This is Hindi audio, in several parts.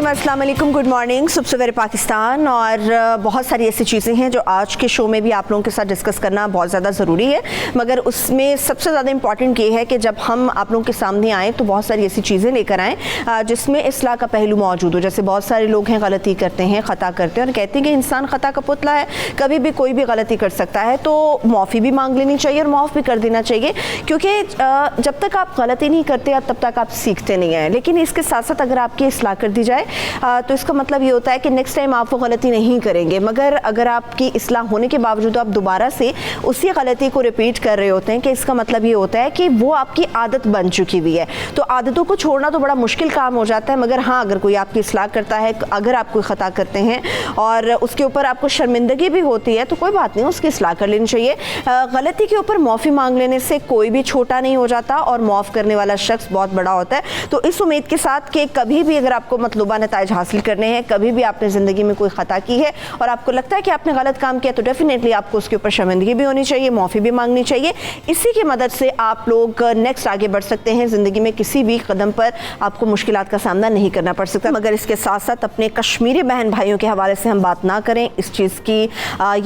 अस्सलाम वालेकुम, गुड मॉर्निंग, सुबह सवेरे पाकिस्तान। और बहुत सारी ऐसी चीज़ें हैं जो आज के शो में भी आप लोगों के साथ डिस्कस करना बहुत ज़्यादा ज़रूरी है, मगर उसमें सबसे ज़्यादा इंपॉर्टेंट ये है कि जब हम आप लोगों के सामने आएँ तो बहुत सारी ऐसी चीज़ें लेकर आएँ जिसमें इस्लाह का पहलू मौजूद हो। जैसे बहुत सारे लोग हैं गलती करते हैं, ख़ता करते हैं और कहते हैं कि इंसान ख़ता का पुतला है, कभी भी कोई भी गलती कर सकता है, तो माफ़ी भी मांग लेनी चाहिए और माफ़ भी कर देना चाहिए, क्योंकि जब तक आप गलती नहीं करते तब तक आप सीखते नहीं हैं। लेकिन इसके साथ साथ अगर आपकी इस्लाह कर दी जाए तो इसका मतलब ये होता है कि नेक्स्ट टाइम आप वो गलती नहीं करेंगे। मगर अगर आपकी इस्लाह होने के बावजूद आप दोबारा से उसी गलती को रिपीट कर रहे होते हैं, कि इसका मतलब ये होता है कि वो आपकी आदत बन चुकी हुई है। तो आदतों को छोड़ना तो बड़ा मुश्किल काम हो जाता है, मगर हाँ, अगर कोई आपकी इस्लाह करता है, अगर आप कोई ख़ता करते हैं और उसके ऊपर आपको शर्मिंदगी भी होती है, तो कोई बात नहीं, उसकी इस्लाह कर लेनी चाहिए। गलती के ऊपर माफ़ी मांग लेने से कोई भी छोटा नहीं हो जाता और माफ़ करने वाला शख्स बहुत बड़ा होता है। तो इस उम्मीद के साथ कि कभी भी अगर आपको मतलूबा नताइज हासिल करने हैं, कभी भी आपने ज़िंदगी में कोई ख़ता की है और आपको लगता है कि आपने गलत काम किया, तो डेफिनेटली आपको उसके ऊपर शर्मिंदगी भी होनी चाहिए, माफ़ी भी मांगनी चाहिए। इसी की मदद से आप लोग नेक्स्ट आगे बढ़ सकते हैं। ज़िंदगी में किसी भी कदम पर आपको मुश्किलात का सामना नहीं करना पड़ सकता। मगर इसके साथ साथ अपने कश्मीरी बहन भाइयों के हवाले से हम बात ना करें, इस चीज़ की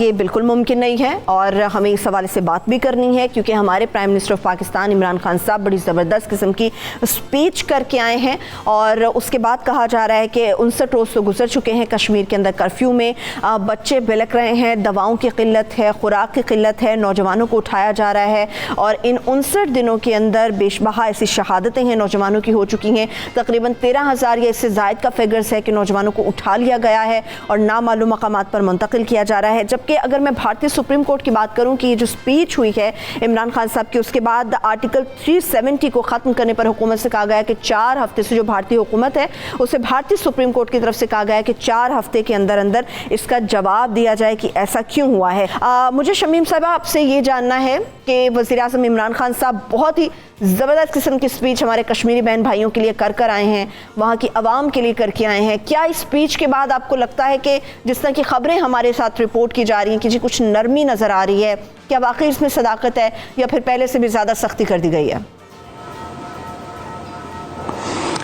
ये बिल्कुल मुमकिन नहीं है और हमें इस हवाले से बात भी करनी है, क्योंकि हमारे prime minister of Pakistan Imran Khan साहब बड़ी ज़बरदस्त किस्म की स्पीच करके आए हैं और उसके बाद कहा जा रहा है कि 59 रोज़ तो गुजर चुके हैं कश्मीर के अंदर कर्फ्यू में, बच्चे बिलक रहे हैं, दवाओं की किल्लत है, खुराक की किल्लत है, नौजवानों को उठाया जा रहा है और इन 59 दिनों के अंदर बेशबहा ऐसी शहादतें हैं नौजवानों की हो चुकी हैं। तकरीबन 13,000 या इससे ज़ायद का फिगर्स है कि नौजवानों को उठा लिया गया है और नामालूम मकामात पर मुंतकिल किया जा रहा है। जबकि अगर मैं भारतीय सुप्रीम कोर्ट की बात करूँ कि ये जो स्पीच हुई है इमरान खान साहब की, उसके बाद आर्टिकल 370 को ख़त्म करने पर हुकूमत से कहा गया कि 4 हफ्ते से, जो भारतीय हुकूमत है उसे भारतीय सुप्रीम कोर्ट की तरफ से कहा गया है कि 4 हफ्ते के अंदर अंदर इसका जवाब दिया जाए कि ऐसा क्यों हुआ है। मुझे शमीम साहब आपसे ये जानना है कि वज़ीर आज़म इमरान खान साहब बहुत ही ज़बरदस्त किस्म की स्पीच हमारे कश्मीरी बहन भाइयों के लिए कर आए हैं, वहाँ की आवाम के लिए करके आए हैं। क्या इस स्पीच के बाद आपको लगता है कि जिस तरह की खबरें हमारे साथ रिपोर्ट की जा रही हैं कि जी कुछ नरमी नज़र आ रही है, क्या वाकई इसमें सदाकत है या फिर पहले से भी ज़्यादा सख्ती कर दी गई है?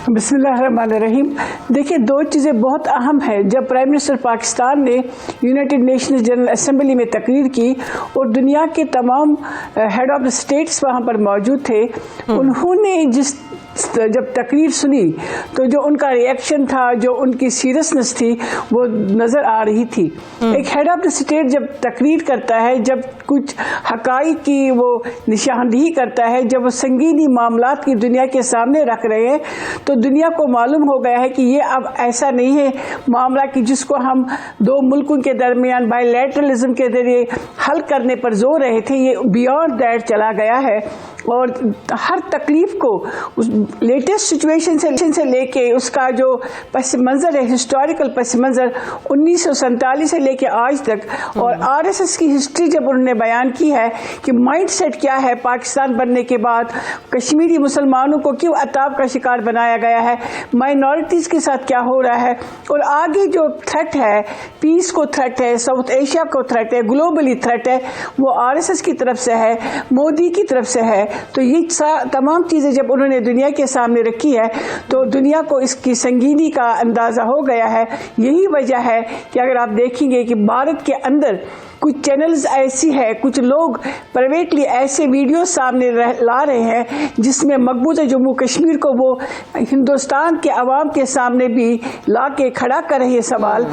बिस्मिल्लाहिर्रहमानिर्रहीम। देखिए, दो चीज़ें बहुत अहम है। जब प्राइम मिनिस्टर पाकिस्तान ने यूनाइटेड नेशंस जनरल असेंबली में तकरीर की और दुनिया के तमाम हेड ऑफ द स्टेट्स वहाँ पर मौजूद थे, उन्होंने जब तकरीर सुनी तो जो उनका रिएक्शन था, जो उनकी सीरियसनेस थी, वो नज़र आ रही थी। एक हेड ऑफ द स्टेट जब तकरीर करता है, जब कुछ हक़ाइक़ की वो निशानदेही करता है, जब वो संगीनी मामलात की दुनिया के सामने रख रहे हैं, तो दुनिया को मालूम हो गया है कि ये अब ऐसा नहीं है मामला कि जिसको हम दो मुल्कों के दरमियान बायलैटरलिज्म के जरिए हल करने पर जोर रहे थे। ये बियॉन्ड दैट चला गया है और हर तकलीफ को उस लेटेस्ट सिचुएशन से लेके उसका जो पस मंज़र है, हिस्टोरिकल पस मंज़र 1947 से लेके आज तक, और आरएसएस की हिस्ट्री जब उन्होंने बयान की है कि माइंडसेट क्या है पाकिस्तान बनने के बाद, कश्मीरी मुसलमानों को क्यों अताब का शिकार बनाया गया है, माइनॉरिटीज़ के साथ क्या हो रहा है और आगे जो थ्रेट है, पीस को थ्रेट है, साउथ एशिया को थ्रेट है, ग्लोबली थ्रेट है, वो आरएसएस की तरफ से है, मोदी की तरफ से है। तो ये तमाम चीज़ें जब उन्होंने दुनिया के सामने रखी है तो दुनिया को इसकी संगीनी का अंदाज़ा हो गया है। यही वजह है कि अगर आप देखेंगे कि भारत के अंदर कुछ चैनल्स ऐसी है, कुछ लोग प्राइवेटली ऐसे वीडियो सामने ला रहे हैं जिसमें मकबूजा जम्मू कश्मीर को वो हिंदुस्तान के अवाम के सामने भी ला के खड़ा कर रहे हैं सवाल,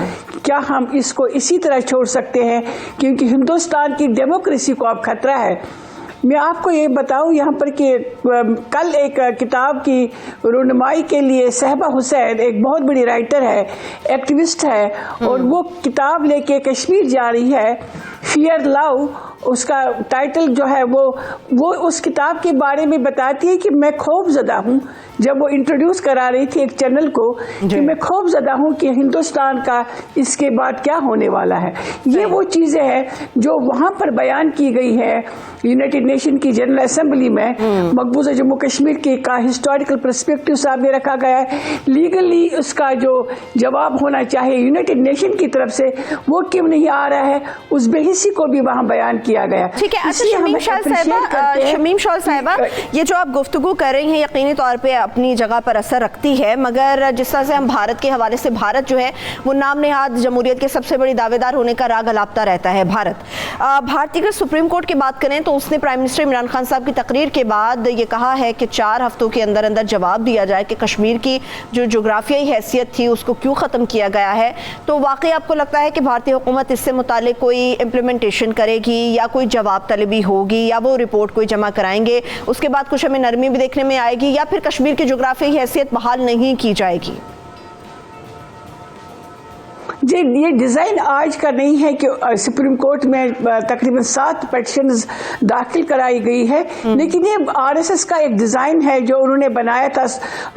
क्या हम इसको इसी तरह छोड़ सकते हैं, क्योंकि हिंदुस्तान की डेमोक्रेसी को अब खतरा है। मैं आपको ये बताऊं यहाँ पर कि कल एक किताब की रुनमाई के लिए सहबा हुसैन एक बहुत बड़ी राइटर है, एक्टिविस्ट है, और वो किताब लेके कश्मीर जा रही है, फियर लव उसका टाइटल जो है वो उस किताब के बारे में बताती है कि मैं खौफजदा हूँ। जब वो इंट्रोड्यूस करा रही थी एक चैनल को कि मैं खौफजदा हूँ कि हिंदुस्तान का इसके बाद क्या होने वाला है। ये वो चीज़ें हैं जो वहाँ पर बयान की गई है यूनाइटेड नेशन की जनरल असेंबली में। मकबूजा जम्मू कश्मीर के का हिस्टोरिकल पर्सपेक्टिव सामने रखा गया है। लीगली उसका जो जवाब होना चाहिए यूनाइटेड नेशन की तरफ से वो क्यों नहीं आ रहा है, उस बेहिसी को भी वहाँ बयान किया गया। ठीक है। अच्छा शमीम शॉल साहिबा, ये जो आप गुफ्तगू कर रही हैं यकीनी तौर पे अपनी जगह पर असर रखती है, मगर जिस तरह से हम भारत के हवाले से, भारत जो है वो नाम नेहाद जमहूरियत के सबसे बड़ी दावेदार होने का राग अलापता रहता है। भारतीय अगर सुप्रीम कोर्ट की बात करें तो उसने प्राइम मिनिस्टर इमरान खान साहब की तकरीर के बाद ये कहा है कि 4 हफ्तों के अंदर अंदर जवाब दिया जाए कि कश्मीर की जो जोग्राफियाई हैसियत थी उसको क्यों ख़त्म किया गया है। तो वाकई आपको लगता है कि भारतीय हुकूमत इससे मुतालिक कोई इम्प्लीमेंटेशन करेगी या कोई जवाब तलबी होगी या वो रिपोर्ट कोई जमा कराएंगे, उसके बाद कुछ हमें नरमी भी देखने में आएगी, या फिर कश्मीर की जोग्राफियाई हैसियत बहाल नहीं की जाएगी? जी, ये डिज़ाइन आज का नहीं है कि सुप्रीम कोर्ट में तकरीबन 7 पिटीशंस दाखिल कराई गई है, लेकिन ये आरएसएस का एक डिज़ाइन है जो उन्होंने बनाया था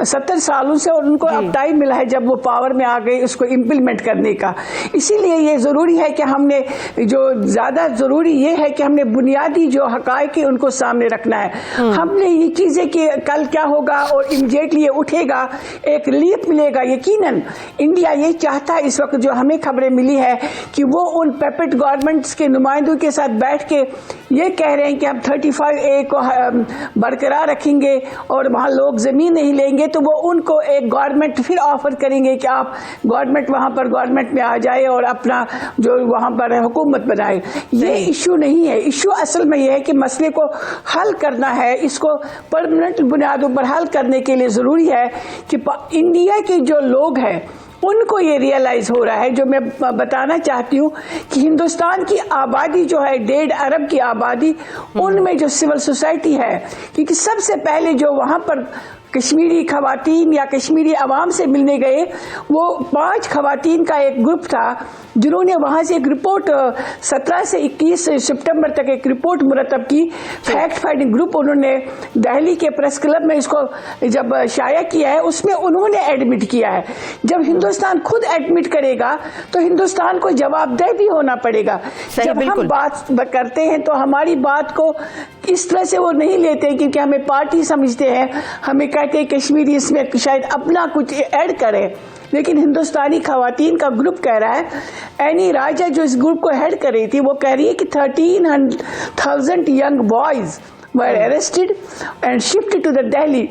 70 सालों से, और उनको अब टाइम मिला है जब वो पावर में आ गए उसको इम्प्लीमेंट करने का। इसीलिए ये ज़रूरी है कि हमने जो ज़्यादा ज़रूरी ये है कि हमने बुनियादी जो हक़ाइक़ है उनको सामने रखना है। हमने ये चीज़ें कि कल क्या होगा और इमीडिएटली ये उठेगा, एक रिलीफ मिलेगा। यकीनन इंडिया ये चाहता है, इस वक्त जो हमें खबरें मिली है कि वो उन पेपेट गवर्नमेंट्स के नुमाइंदों के साथ बैठ के ये कह रहे हैं कि हम 35A को बरकरार रखेंगे और वहाँ लोग ज़मीन नहीं लेंगे, तो वो उनको एक गवर्नमेंट फिर ऑफर करेंगे कि आप गवर्नमेंट वहाँ पर गवर्नमेंट में आ जाए और अपना जो वहाँ पर हुकूमत बनाए। ये इशू नहीं है। इशू असल में ये है कि मसले को हल करना है। इसको परमानेंट बुनियादों पर हल करने के लिए ज़रूरी है कि इंडिया के जो लोग हैं उनको ये रियलाइज़ हो रहा है। जो मैं बताना चाहती हूँ कि हिंदुस्तान की आबादी जो है 1.5 अरब की आबादी, उनमें जो सिविल सोसाइटी है, क्योंकि सबसे पहले जो वहाँ पर कश्मीरी खवातीन या कश्मीरी अवाम से मिलने गए, वो 5 खवातीन का एक ग्रुप था जिन्होंने वहाँ से एक रिपोर्ट 17 से 21 सितंबर तक एक रिपोर्ट मुरतब की। फैक्ट फाइंडिंग ग्रुप उन्होंने दिल्ली के प्रेस क्लब में इसको जब शाया किया है, उसमें उन्होंने एडमिट किया है। जब हिंदुस्तान खुद एडमिट करेगा तो हिंदुस्तान को जवाबदेह भी होना पड़ेगा। जब हम बात करते हैं तो हमारी बात को इस तरह से वो नहीं लेते क्योंकि हमें पार्टी समझते हैं, हमें कहते हैं कश्मीरी इसमें शायद अपना कुछ ऐड करे, लेकिन हिंदुस्तानी खवातीन का ग्रुप कह रहा है। एनी राजा जो इस ग्रुप को हेड कर रही थी वो कह रही है कि 13,000 young boys were arrested and shifted to the Delhi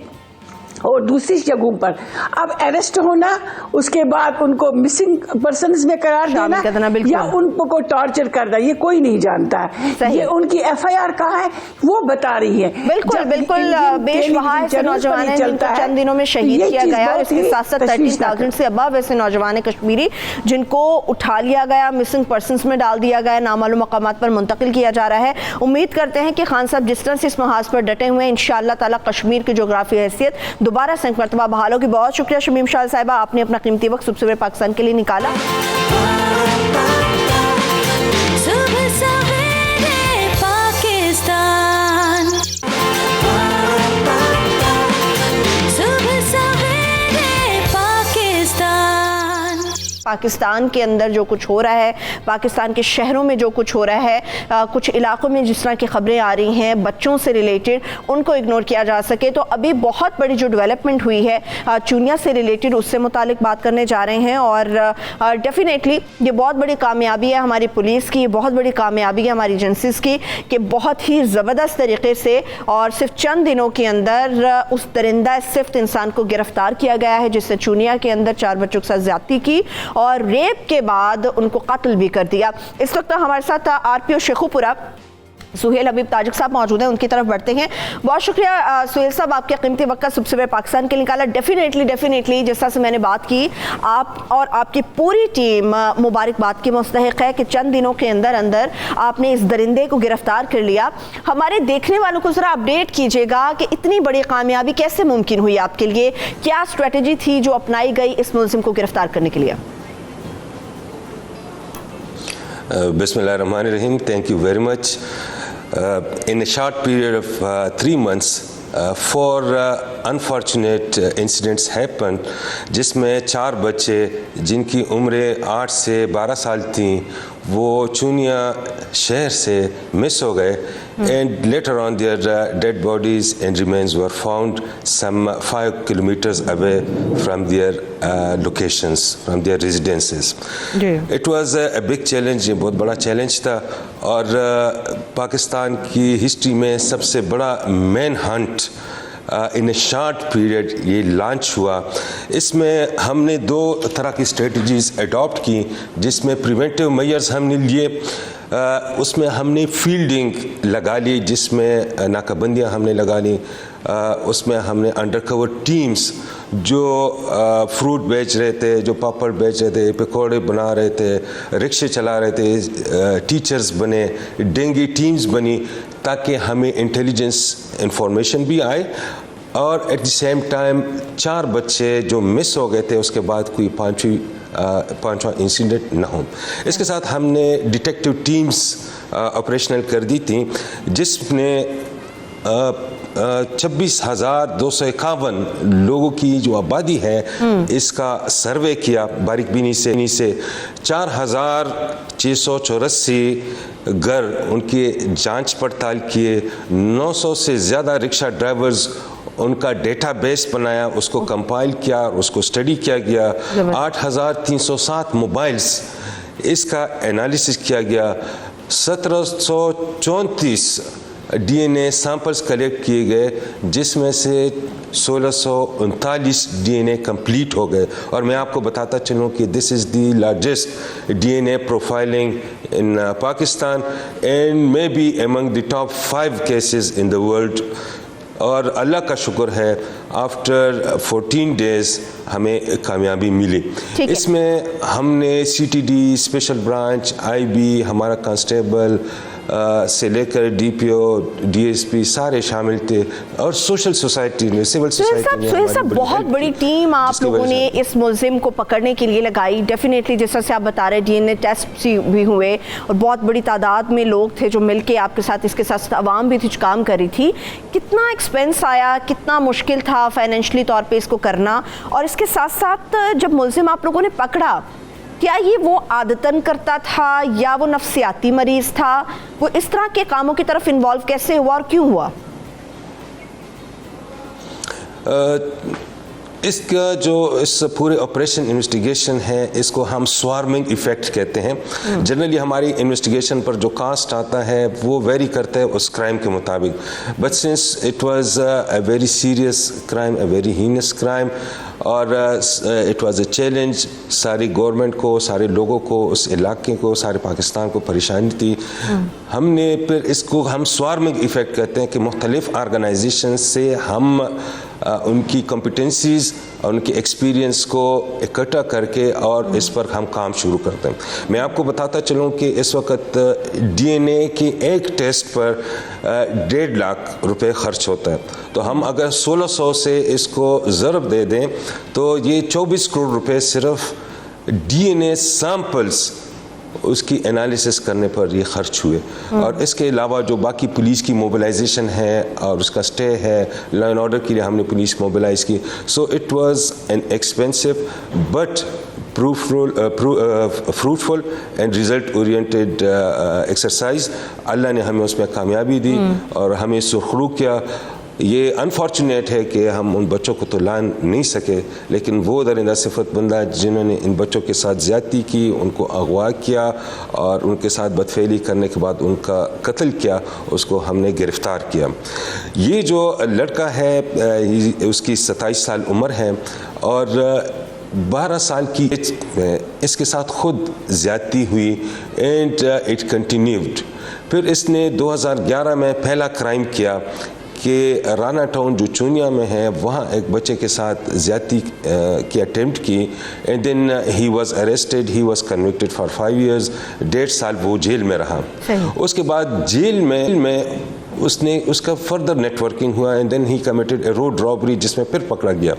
और दूसरी जगहों पर। अब अरेस्ट होना, उसके बाद उनको मिसिंग पर्सन्स में करार देना या उनको टॉर्चर करना, ये कोई नहीं जानता है। ये उनकी FIR कहाँ है वो बता रही है। बिल्कुल बिल्कुल। बेशबहा ऐसे नौजवान हैं जिनको चंद दिनों में शहीद किया गया, और इसके साथ साथ 30,000 से अबव ऐसे नौजवान कश्मीरी जिनको उठा लिया गया, मिसिंग पर्सन्स में डाल दिया गया, नामालूम मकामात पर मुंतकिल किया जा रहा है। उम्मीद करते हैं कि खान साहब जिस तरह से इस महाज पर डटे हुए हैं, इंशाअल्लाह ताला कश्मीर की जोग्राफी हैसियत दोबारा से एक मरतबा बहाल होगी। बहुत शुक्रिया शमीम शॉल साहिबा, आपने अपना कीमती वक्त सुबह सवेरे पाकिस्तान के लिए निकाला। पाकिस्तान के अंदर जो कुछ हो रहा है, पाकिस्तान के शहरों में जो कुछ हो रहा है, कुछ इलाकों में जिस तरह की खबरें आ रही हैं बच्चों से रिलेटेड, उनको इग्नोर किया जा सके तो अभी बहुत बड़ी जो डेवलपमेंट हुई है चुनिया से रिलेटेड, उससे मुतालिक बात करने जा रहे हैं। और डेफिनेटली ये बहुत बड़ी कामयाबी है हमारी पुलिस की, बहुत बड़ी कामयाबी है हमारी एजेंसीज़ की कि बहुत ही ज़बरदस्त तरीके से और सिर्फ चंद दिनों के अंदर उस दरिंदा सिफ्त इंसान को गिरफ्तार किया गया है जिससे चुनिया के अंदर 4 बच्चों के साथ ज़्यादती की और रेप के बाद उनको कत्ल भी कर दिया। इस वक्त हमारे साथ RPO शेखुपुरा सुहेल हबीब ताजिक साहब मौजूद हैं, उनकी तरफ बढ़ते हैं। बहुत शुक्रिया सुहेल साहब, आपके कीमती वक्त का सुबह पाकिस्तान के निकाला। डेफिनेटली जिस तरह से मैंने बात की, आप और आपकी पूरी टीम मुबारकबाद की मुस्तहिक है कि चंद दिनों के अंदर अंदर आपने इस दरिंदे को गिरफ्तार कर लिया। हमारे देखने वालों को ज़रा अपडेट कीजिएगा कि इतनी बड़ी कामयाबी कैसे मुमकिन हुई आपके लिए, क्या स्ट्रेटजी थी जो अपनाई गई इस मुलजिम को गिरफ्तार करने के लिए? Bismillahirrahmanirrahim. Thank you very much. In a short period of 3 months, 4 unfortunate incidents happened, जिसमें 4 बच्चे जिनकी उम्रें 8 से 12 साल थी वो चूनिया शहर से मिस हो गए and later on their dead bodies and remains were found some 5 kilometers away from their locations, from their residences. It was a big challenge, ये बहुत बड़ा challenge था और पाकिस्तान की हिस्ट्री में सबसे बड़ा मैन हंट इन ए शॉर्ट पीरियड ये लॉन्च हुआ। इसमें हमने 2 तरह की स्ट्रेटजीज अडॉप्ट की, जिसमें प्रिवेंटिव मेजर्स हमने लिए, उसमें हमने फील्डिंग लगा ली, जिसमें नाकाबंदियां हमने लगा ली, उसमें हमने अंडरकवर टीम्स जो फ्रूट बेच रहे थे, जो पापड़ बेच रहे थे, पकौड़े बना रहे थे, रिक्शे चला रहे थे, टीचर्स बने, डेंगी टीम्स बनी, ताकि हमें इंटेलिजेंस इंफॉर्मेशन भी आए और एट द सेम टाइम 4 बच्चे जो मिस हो गए थे उसके बाद कोई पांचवा इंसिडेंट ना हो। इसके साथ हमने डिटेक्टिव टीम्स ऑपरेशनल कर दी थी, जिसने 26,251 लोगों की जो आबादी है इसका सर्वे किया बारीकबीनी से 4,684 घर उनकी जांच पड़ताल किए, 900 से ज़्यादा रिक्शा ड्राइवर्स उनका डेटाबेस बनाया, उसको कंपाइल किया, उसको स्टडी किया गया, 8,307 मोबाइल्स इसका एनालिसिस किया गया, 1734 डीएनए सैंपल्स कलेक्ट किए गए, जिसमें से 1639 डीएनए कंप्लीट हो गए। और मैं आपको बताता चलूँ कि this is the largest DNA profiling in Pakistan and may be among the top 5 cases in the world. और अल्लाह का शुक्र है आफ्टर 14 डेज़ हमें कामयाबी मिली। इसमें हमने सीटीडी, स्पेशल ब्रांच, आईबी, हमारा कांस्टेबल से लेकर डीपीओ, डीएसपी सारे शामिल थे और सोशल सोसाइटी ने, सिविल सोसाइटी ने सब बहुत बड़ी टीम आप लोगों ने इस मुलजिम को पकड़ने के लिए लगाई। डेफिनेटली जैसा से आप बता रहे डीएनए टेस्ट भी हुए और बहुत बड़ी तादाद में लोग थे जो मिलके आपके साथ, इसके साथ आवाम भी थी जो काम कर रही थी। कितना एक्सपेंस आया, कितना मुश्किल था फाइनेंशियली तौर पर इसको करना, और इसके साथ साथ जब मुलजिम आप लोगों ने पकड़ा, क्या ये वो आदतन करता था या वो नफ्सियाती मरीज था? वो इस तरह के कामों की तरफ इन्वॉल्व कैसे हुआ और क्यों हुआ? इसका जो इस पूरे ऑपरेशन इन्वेस्टिगेशन है इसको हम स्वार्मिंग इफ़ेक्ट कहते हैं। जनरली हमारी इन्वेस्टिगेशन पर जो कास्ट आता है वो वेरी करता है उस क्राइम के मुताबिक, but since it was a very serious crime, a very heinous crime, और इट वाज अ चैलेंज सारी गवर्नमेंट को, सारे लोगों को, उस इलाके को, सारे पाकिस्तान को परेशानी थी। हमने फिर इसको हम स्वार्मिंग इफ़ेक्ट कहते हैं कि मुख्तलिफ ऑर्गेनाइजेशन से हम उनकी कॉम्पिटेंसीज़ और उनके एक्सपीरियंस को इकट्ठा करके और इस पर हम काम शुरू करते हैं। मैं आपको बताता चलूँ कि इस वक्त डीएनए के एक टेस्ट पर 1.5 लाख रुपए खर्च होता है, तो हम अगर 1600 से इसको ज़रब दे दें तो ये 24 करोड़ रुपए सिर्फ डीएनए सैंपल्स उसकी एनालिसिस करने पर ये खर्च हुए। और इसके अलावा जो बाकी पुलिस की मोबिलाइजेशन है और उसका स्टे है, लॉ एंड ऑर्डर के लिए हमने पुलिस मोबिलाइज की, so it was an expensive but fruitful and result oriented exercise. Allah ने हमें उसमें कामयाबी दी और हमें सुरखरू किया। ये अनफॉर्चुनेट है कि हम उन बच्चों को तो ला नहीं सके, लेकिन वो दरिंदा सिफत बंदा जिन्होंने इन बच्चों के साथ ज़्यादती की, उनको अगवा किया और उनके साथ बदफेली करने के बाद उनका कत्ल किया, उसको हमने गिरफ़्तार किया। ये जो लड़का है उसकी 27 साल उम्र है और 12 साल की एज में इसके साथ खुद ज़्यादती हुई एंड इट कंटिन्यूड। फिर इसने 2011 में पहला क्राइम किया कि राना टाउन जो चूनिया में है वहाँ एक बच्चे के साथ ज़्यादती की अटेम्प्ट की and then he was arrested, he was convicted for 5 years, 1.5 साल वो जेल में रहा। उसके बाद जेल में उसने उसका फर्दर नेटवर्किंग हुआ and then he committed a road robbery जिसमें फिर पकड़ा गया।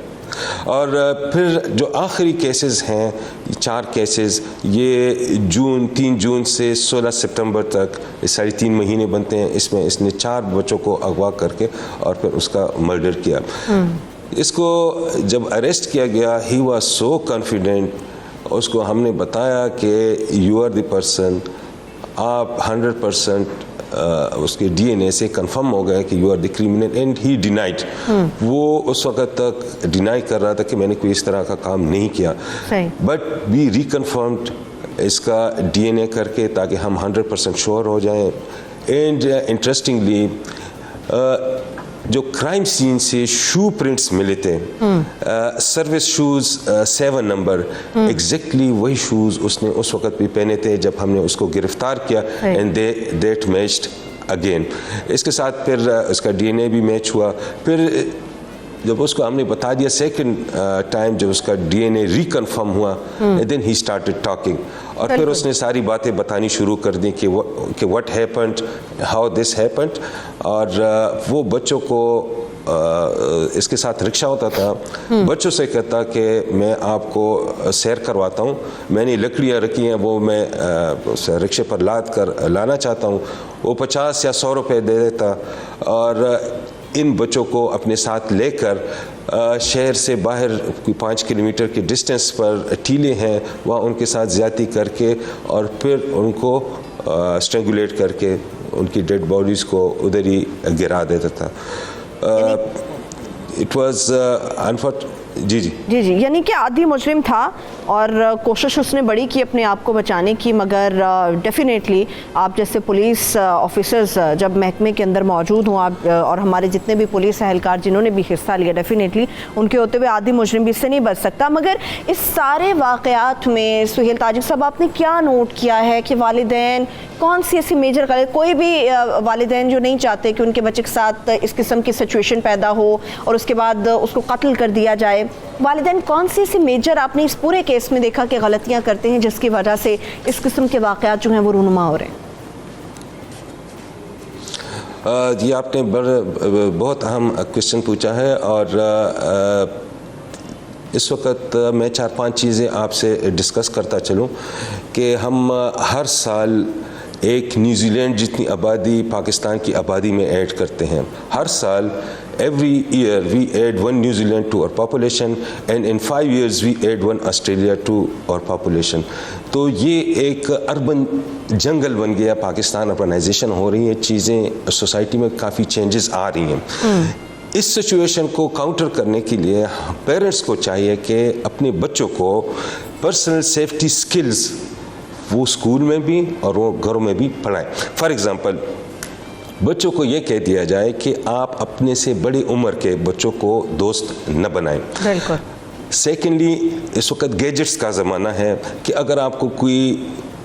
और फिर जो आखिरी केसेस हैं 4 केसेस, ये 3 जून से 16 सितंबर तक 3.5 महीने बनते हैं। इसमें इसने 4 बच्चों को अगवा करके और फिर उसका मर्डर किया। इसको जब अरेस्ट किया गया ही वाज सो कॉन्फिडेंट, उसको हमने बताया कि यू आर द पर्सन, आप 100% उसके डीएनए से कंफर्म हो गए कि you are the criminal and he denied. वो उस वक्त तक डिनाई कर रहा था कि मैंने कोई इस तरह का काम नहीं किया, बट वी रिकन्फर्म्ड इसका डीएनए करके ताकि हम 100% श्योर हो जाएं। एंड इंटरेस्टिंगली जो क्राइम सीन से शू प्रिंट्स मिले थे, सर्विस शूज़ 7 नंबर, एग्जैक्टली वही शूज़ उसने उस वक्त भी पहने थे जब हमने उसको गिरफ्तार किया एंड देट मैच्ड अगेन। इसके साथ फिर उसका डीएनए भी मैच हुआ। फिर जब उसको हमने बता दिया सेकंड टाइम जब उसका डीएनए रिकन्फर्म हुआ, देन ही स्टार्टेड टॉकिंग, और फिर उसने सारी बातें बतानी शुरू कर दी कि what happened, how this happened. और वो बच्चों को इसके साथ रिक्शा होता था, बच्चों से कहता कि मैं आपको सैर करवाता हूँ, मैंने लकड़ियाँ रखी हैं वो मैं रिक्शे पर लाद कर लाना चाहता हूँ। वो 50 या 100 रुपये दे देता और इन बच्चों को अपने साथ लेकर शहर से बाहर 5 किलोमीटर के डिस्टेंस पर टीले हैं, वहाँ उनके साथ ज़्यादती करके और फिर उनको स्ट्रेंगुलेट करके उनकी डेड बॉडीज़ को उधर ही गिरा देता था। इट वाज जी, यानी कि आदि मुजरिम था और कोशिश उसने बड़ी की अपने आप को बचाने की, मगर डेफिनेटली आप जैसे पुलिस ऑफिसर्स जब महकमे के अंदर मौजूद हों, आप और हमारे जितने भी पुलिस एहलकार जिन्होंने भी हिस्सा लिया, डेफिनेटली उनके होते हुए आदि मुजरिम भी इससे नहीं बच सकता। मगर इस सारे वाक़यात में सुहेल ताजिक साहब आपने क्या नोट किया है कि वालिदैन कौन सी ऐसी मेजर गलती, कोई भी वालिदैन जो नहीं चाहते कि उनके बच्चे के साथ इस किस्म की सिचुएशन पैदा हो और उसके बाद उसको कत्ल कर दिया जाए, वालिदैन कौन सी ऐसी मेजर आपने इस पूरे केस में देखा कि गलतियां करते हैं जिसकी वजह से इस किस्म के वाक़यात जो हैं वो रूनुमा हो रहे हैं? ये आपने बहुत अहम क्वेश्चन पूछा है और इस वक्त मैं 4-5 चीज़ें आपसे डिस्कस करता चलूँ कि हम हर साल एक न्यूजीलैंड जितनी आबादी पाकिस्तान की आबादी में ऐड करते हैं। हर साल every year we add 1 New Zealand to our population and in 5 years we add 1 Australia to our population। तो ये एक अर्बन जंगल बन गया, पाकिस्तान अर्बनाइजेशन हो रही है, चीज़ें सोसाइटी में काफ़ी चेंजेस आ रही हैं। इस सिचुएशन को काउंटर करने के लिए पेरेंट्स को चाहिए कि अपने बच्चों को पर्सनल सेफ्टी स्किल्स वो स्कूल में भी और वो घरों में भी पढ़ाएं। फॉर एग्ज़ाम्पल बच्चों को ये कह दिया जाए कि आप अपने से बड़ी उम्र के बच्चों को दोस्त न बनाएं। बिल्कुल। सेकेंडली, इस वक्त गैजेट्स का ज़माना है कि अगर आपको कोई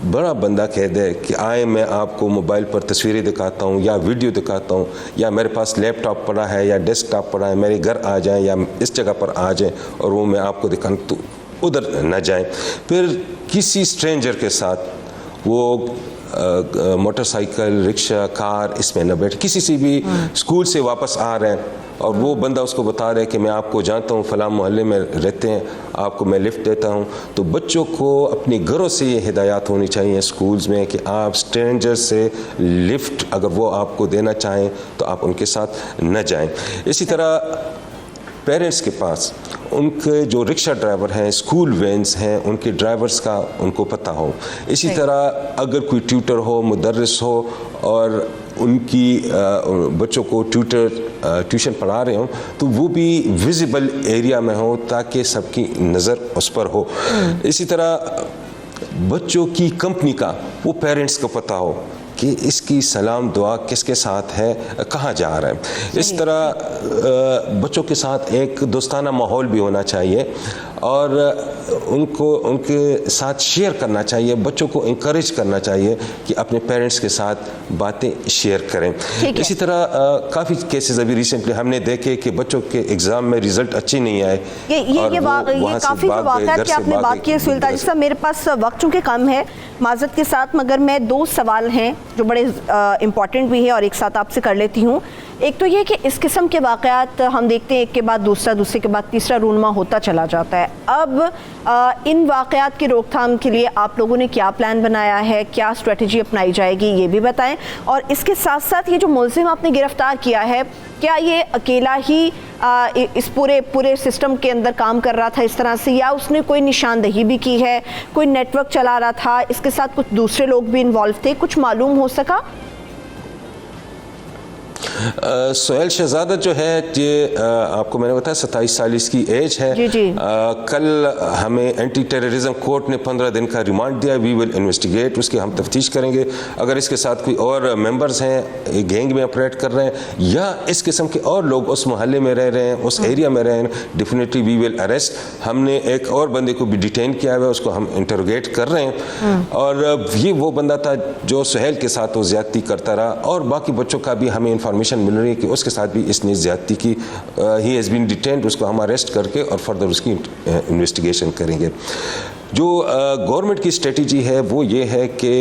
बड़ा बंदा कह दे कि आए मैं आपको मोबाइल पर तस्वीरें दिखाता हूँ या वीडियो दिखाता हूँ या मेरे पास लैपटॉप पड़ा है या डेस्कटॉप पड़ा है, मेरे घर आ जाएं या इस जगह पर आ जाएं और वो मैं आपको दिखाऊँ, तो उधर न जाएं। फिर किसी स्ट्रेंजर के साथ वो मोटरसाइकिल, रिक्शा, कार इसमें न बैठे। किसी से भी स्कूल से वापस आ रहे हैं और वो बंदा उसको बता रहा है कि मैं आपको जानता हूँ, फलां मोहल्ले में रहते हैं, आपको मैं लिफ्ट देता हूँ, तो बच्चों को अपने घरों से ये हिदायत होनी चाहिए स्कूल्स में कि आप स्ट्रेंजर से लिफ्ट अगर वो आपको देना चाहें तो आप उनके साथ न जाएं। इसी तरह पेरेंट्स के पास उनके जो रिक्शा ड्राइवर हैं, स्कूल वैन्स हैं, उनके ड्राइवर्स का उनको पता हो। इसी तरह अगर कोई ट्यूटर हो, मुदर्रिस हो और उनकी बच्चों को ट्यूशन पढ़ा रहे हो तो वो भी विजिबल एरिया में हो ताकि सबकी नज़र उस पर हो। इसी तरह बच्चों की कंपनी का वो पेरेंट्स को पता हो कि इसकी सलाम दुआ किसके साथ है, कहाँ जा रहा है। इस तरह बच्चों के साथ एक दोस्ताना माहौल भी होना चाहिए। और उनको उनके साथ शेयर करना चाहिए, बच्चों को इंकरेज करना चाहिए कि अपने पेरेंट्स के साथ बातें शेयर करें। इसी तरह काफ़ी केसेस अभी रिसेंटली हमने देखे कि बच्चों के एग्ज़ाम में रिजल्ट अच्छे नहीं आए। ये काफ़ी वाक़या कि आपने बात की सुल्तान साहब, मेरे पास वक्त चूँकि कम है माज़रत के साथ, मगर मैं 2 सवाल हैं जो बड़े इम्पॉर्टेंट भी है और एक साथ आपसे कर लेती हूँ। एक तो ये कि इस किस्म के वाक़यात हम देखते हैं एक के बाद दूसरा, दूसरे के बाद तीसरा रूनमा होता चला जाता है। अब इन वाक़यात की रोकथाम के लिए आप लोगों ने क्या प्लान बनाया है, क्या स्ट्रेटजी अपनाई जाएगी, ये भी बताएं। और इसके साथ साथ ये जो मुलजिम आपने गिरफ़्तार किया है, क्या ये अकेला ही इस पूरे सिस्टम के अंदर काम कर रहा था इस तरह से, या उसने कोई निशानदही भी की है, कोई नेटवर्क चला रहा था, इसके साथ कुछ दूसरे लोग भी इन्वॉल्व थे, कुछ मालूम हो सका? सोहेल शहजादा जो है ये आपको मैंने बताया 27 साल इसकी एज है। जी जी। कल हमें एंटी टेररिज्म कोर्ट ने 15 दिन का रिमांड दिया। वी विल इन्वेस्टिगेट, उसकी हम तफ्तीश करेंगे। अगर इसके साथ कोई और मेंबर्स हैं, गैंग में ऑपरेट कर रहे हैं या इस किस्म के और लोग उस मोहल्ले में रह रहे हैं, उस एरिया में रह रहे हैं, डेफिनेटली वी विल अरेस्ट। हमने एक और बंदे को भी डिटेन किया हुआ है, उसको हम इंटरोगेट कर रहे हैं। और ये वो बंदा था जो सुहेल के साथ वो ज्यादती करता रहा, और बाकी बच्चों का भी हमें इंफॉर्मेशन मिल रही है कि उसके साथ भी इसने ज्यादती की। ही हैज़ बीन डिटेन्ड, उसको हम अरेस्ट करके और फर्दर उसकी इन्वेस्टिगेशन करेंगे। जो गवर्नमेंट की स्ट्रेटजी है वो ये है कि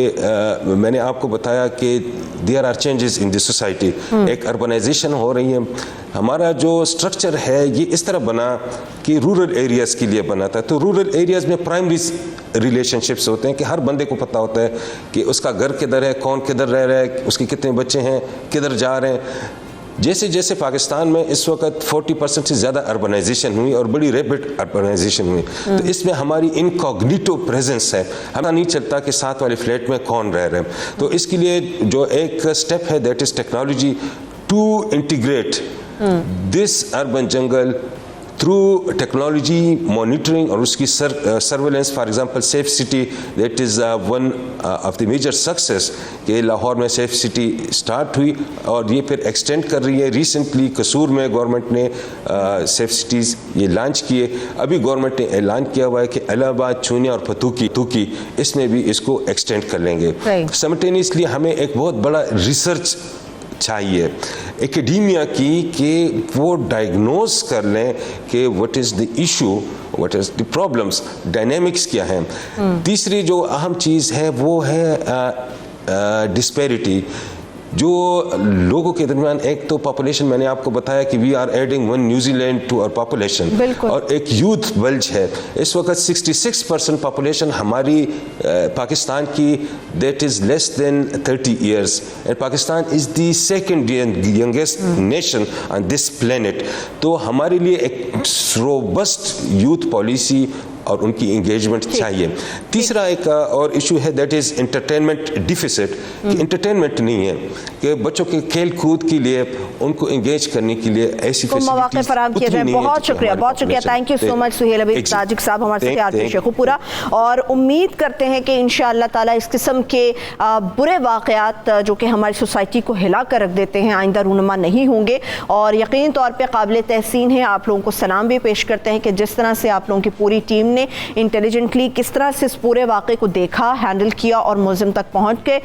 मैंने आपको बताया कि there are changes in this society, एक अर्बनाइजेशन हो रही है। हमारा जो स्ट्रक्चर है ये इस तरह बना कि रूरल एरियाज़ के लिए बना था। तो रूरल एरियाज़ में प्राइमरी रिलेशनशिप्स होते हैं कि हर बंदे को पता होता है कि उसका घर किधर है, कौन किधर रह रहा है, उसके कितने बच्चे हैं, किधर जा रहे हैं। जैसे जैसे पाकिस्तान में इस वक्त 40% से ज़्यादा अर्बनाइजेशन हुई और बड़ी रैपिड अर्बनाइजेशन हुई, तो इसमें हमारी इनकॉग्निटो प्रेजेंस है। हमें नहीं चलता कि साथ वाले फ्लैट में कौन रह रहे हैं। तो इसके लिए जो एक स्टेप है that is technology to integrate this urban jungle through technology monitoring और उसकी surveillance. For example safe city, that is one of the major success कि लाहौर में सेफ सिटी स्टार्ट हुई और ये फिर एक्सटेंड कर रही है। रिसेंटली कसूर में गवर्नमेंट ने सेफ सिटीज़ ये लॉन्च किए। अभी गवर्नमेंट ने ऐलान किया हुआ है कि इलाहाबाद, चूनिया और फतूकी इसमें भी इसको एक्सटेंड कर लेंगे। साइमल्टेनियसली हमें एक बहुत बड़ा रिसर्च चाहिए एकेडेमिया की कि वो डायग्नोज कर लें कि what is the issue, what is the problems, dynamics क्या हैं। तीसरी जो अहम चीज़ है वो है डिस्पैरिटी जो लोगों के दरमियान। एक तो पॉपुलेशन, मैंने आपको बताया कि we are adding 1 New Zealand to our population, और एक यूथ बल्ज है। इस वक्त 66% पॉपुलेशन हमारी पाकिस्तान की that is less than 30 years, and Pakistan is the second youngest nation on this planet. तो हमारे लिए एक रोबस्ट यूथ पॉलिसी और उनकी इंगेजमेंट चाहिए। तीसरा एक और इशू है दैट इज़ एंटरटेनमेंट डिफिसिट, कि एंटरटेनमेंट नहीं है कि बच्चों के खेल कूद के लिए उनको इंगेज करने के लिए ऐसी मौके फराहम किया जाए। बहुत शुक्रिया, बहुत शुक्रिया। Thank you so much Suhail Habib साजिक साहब हमारे साथ शेखुपुरा, और उम्मीद करते हैं कि इंशाअल्लाह ताला इस किस्म के बुरे वाक़यात जो कि हमारी सोसाइटी को हिला कर रख देते हैं आइंदा रूनुमा नहीं होंगे। और यकीन तौर पर काबिल तहसीन है, आप लोगों को सलाम भी पेश करते हैं कि जिस तरह से आप लोगों की पूरी टीम ने इंटेलिजेंटली किस तरह से इस पूरे वाक़े को देखा, हैंडल किया और मुलजिम तक पहुंच के।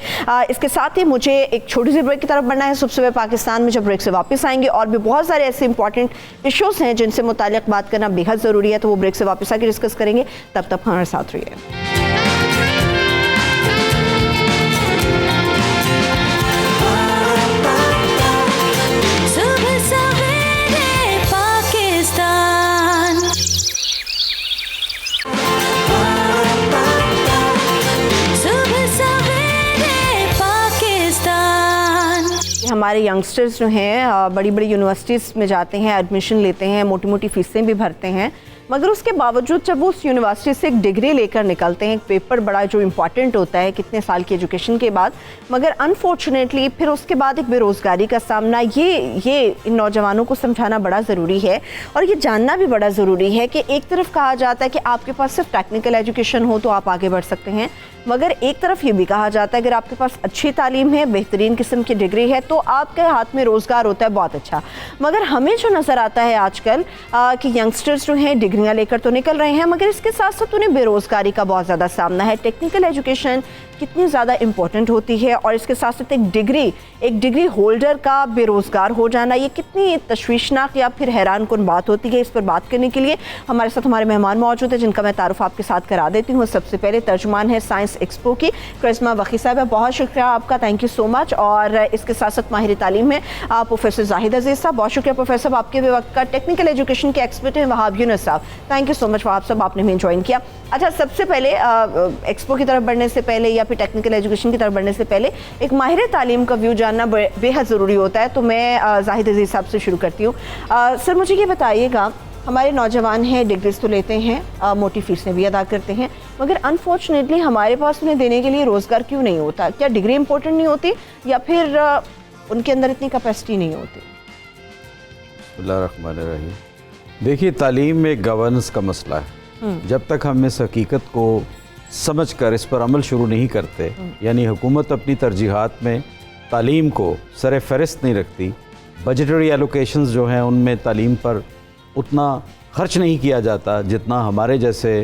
इसके साथ ही मुझे एक छोटी सी ब्रेक की तरफ बढ़ना है। सुबह पाकिस्तान में जब ब्रेक से वापस आएंगे और भी बहुत सारे ऐसे इंपॉर्टेंट इश्यूज़ हैं जिनसे मुताल्लिक़ बात करना बेहद ज़रूरी है, तो वो ब्रेक से वापस आके डिस्कस करेंगे। तब तक हमारे साथ रहिए। हमारे यंगस्टर्स जो हैं बड़ी बड़ी यूनिवर्सिटीज़ में जाते हैं, एडमिशन लेते हैं, मोटी मोटी फ़ीसें भी भरते हैं, मगर उसके बावजूद जब वो उस यूनिवर्सिटी से एक डिग्री लेकर निकलते हैं, एक पेपर बड़ा जो इम्पॉर्टेंट होता है कितने साल की एजुकेशन के बाद, मगर अनफॉर्चुनेटली फिर उसके बाद एक बेरोज़गारी का सामना, ये इन नौजवानों को समझाना बड़ा ज़रूरी है। और ये जानना भी बड़ा ज़रूरी है कि एक तरफ कहा जाता है कि आपके पास सिर्फ टेक्निकल एजुकेशन हो तो आप आगे बढ़ सकते हैं, मगर एक तरफ ये भी कहा जाता है अगर आपके पास अच्छी तालीम है, बेहतरीन किस्म की डिग्री है, तो आपके हाथ में रोज़गार होता है बहुत अच्छा। मगर हमें जो नज़र आता है आजकल कि यंगस्टर्स जो हैं डिग्री डिग्रियां लेकर तो निकल रहे हैं, मगर इसके साथ साथ उन्हें बेरोज़गारी का बहुत ज़्यादा सामना है। टेक्निकल एजुकेशन कितनी ज़्यादा इम्पोर्टेंट होती है और इसके साथ साथ एक डिग्री होल्डर का बेरोज़गार हो जाना, ये कितनी तशवीशनाक या फिर हैरान कुन बात होती है। इस पर बात करने के लिए हमारे साथ हमारे मेहमान मौजूद हैं, जिनका मैं तारुफ आपके साथ करा देती हूँ। सबसे पहले तर्जुमान है साइंस एक्सपो की करिश्मा वकी साहब, बहुत शुक्रिया आपका, थैंक यू सो मच। और इसके साथ साथ माहिर तालीम है प्रोफेसर जाहिद अजीज़ साहब, बहुत शुक्रिया प्रोफेसर, आपके भी वक्त का टेक्निकल एजुकेशन के एक्सपर्ट हैं वहाब यूनुस साहब, thank you so much Wahab साहब, आपने भी ज्वाइन किया। अच्छा, सबसे पहले एक्सपो की तरफ बढ़ने से पहले या फिर टेक्निकल एजुकेशन की तरफ बढ़ने से पहले एक माहिर तालीम का व्यू जानना बेहद ज़रूरी होता है। तो मैं जाहिद अजीज़ साहब से शुरू करती हूँ। सर, मुझे ये बताइएगा, हमारे नौजवान हैं, डिग्रीज तो लेते हैं, मोटी फीसें भी अदा करते हैं, मगर अनफॉर्चुनेटली हमारे पास उन्हें देने के लिए रोज़गार क्यों नहीं होता? क्या डिग्री इंपॉर्टेंट नहीं होती या फिर उनके अंदर इतनी कैपेसिटी नहीं होती? बिस्मिल्लाहिर्रहमानिर्रहीम। देखिए, तालीम में गवर्नेंस का मसला है। जब तक हम इस हकीकत को समझ कर इस पर अमल शुरू नहीं करते, यानी हुकूमत अपनी तरजीहात में तालीम को सर फहरिस्त नहीं रखती, बजटरी एलोकेशंस जो हैं उनमें तालीम पर उतना खर्च नहीं किया जाता जितना हमारे जैसे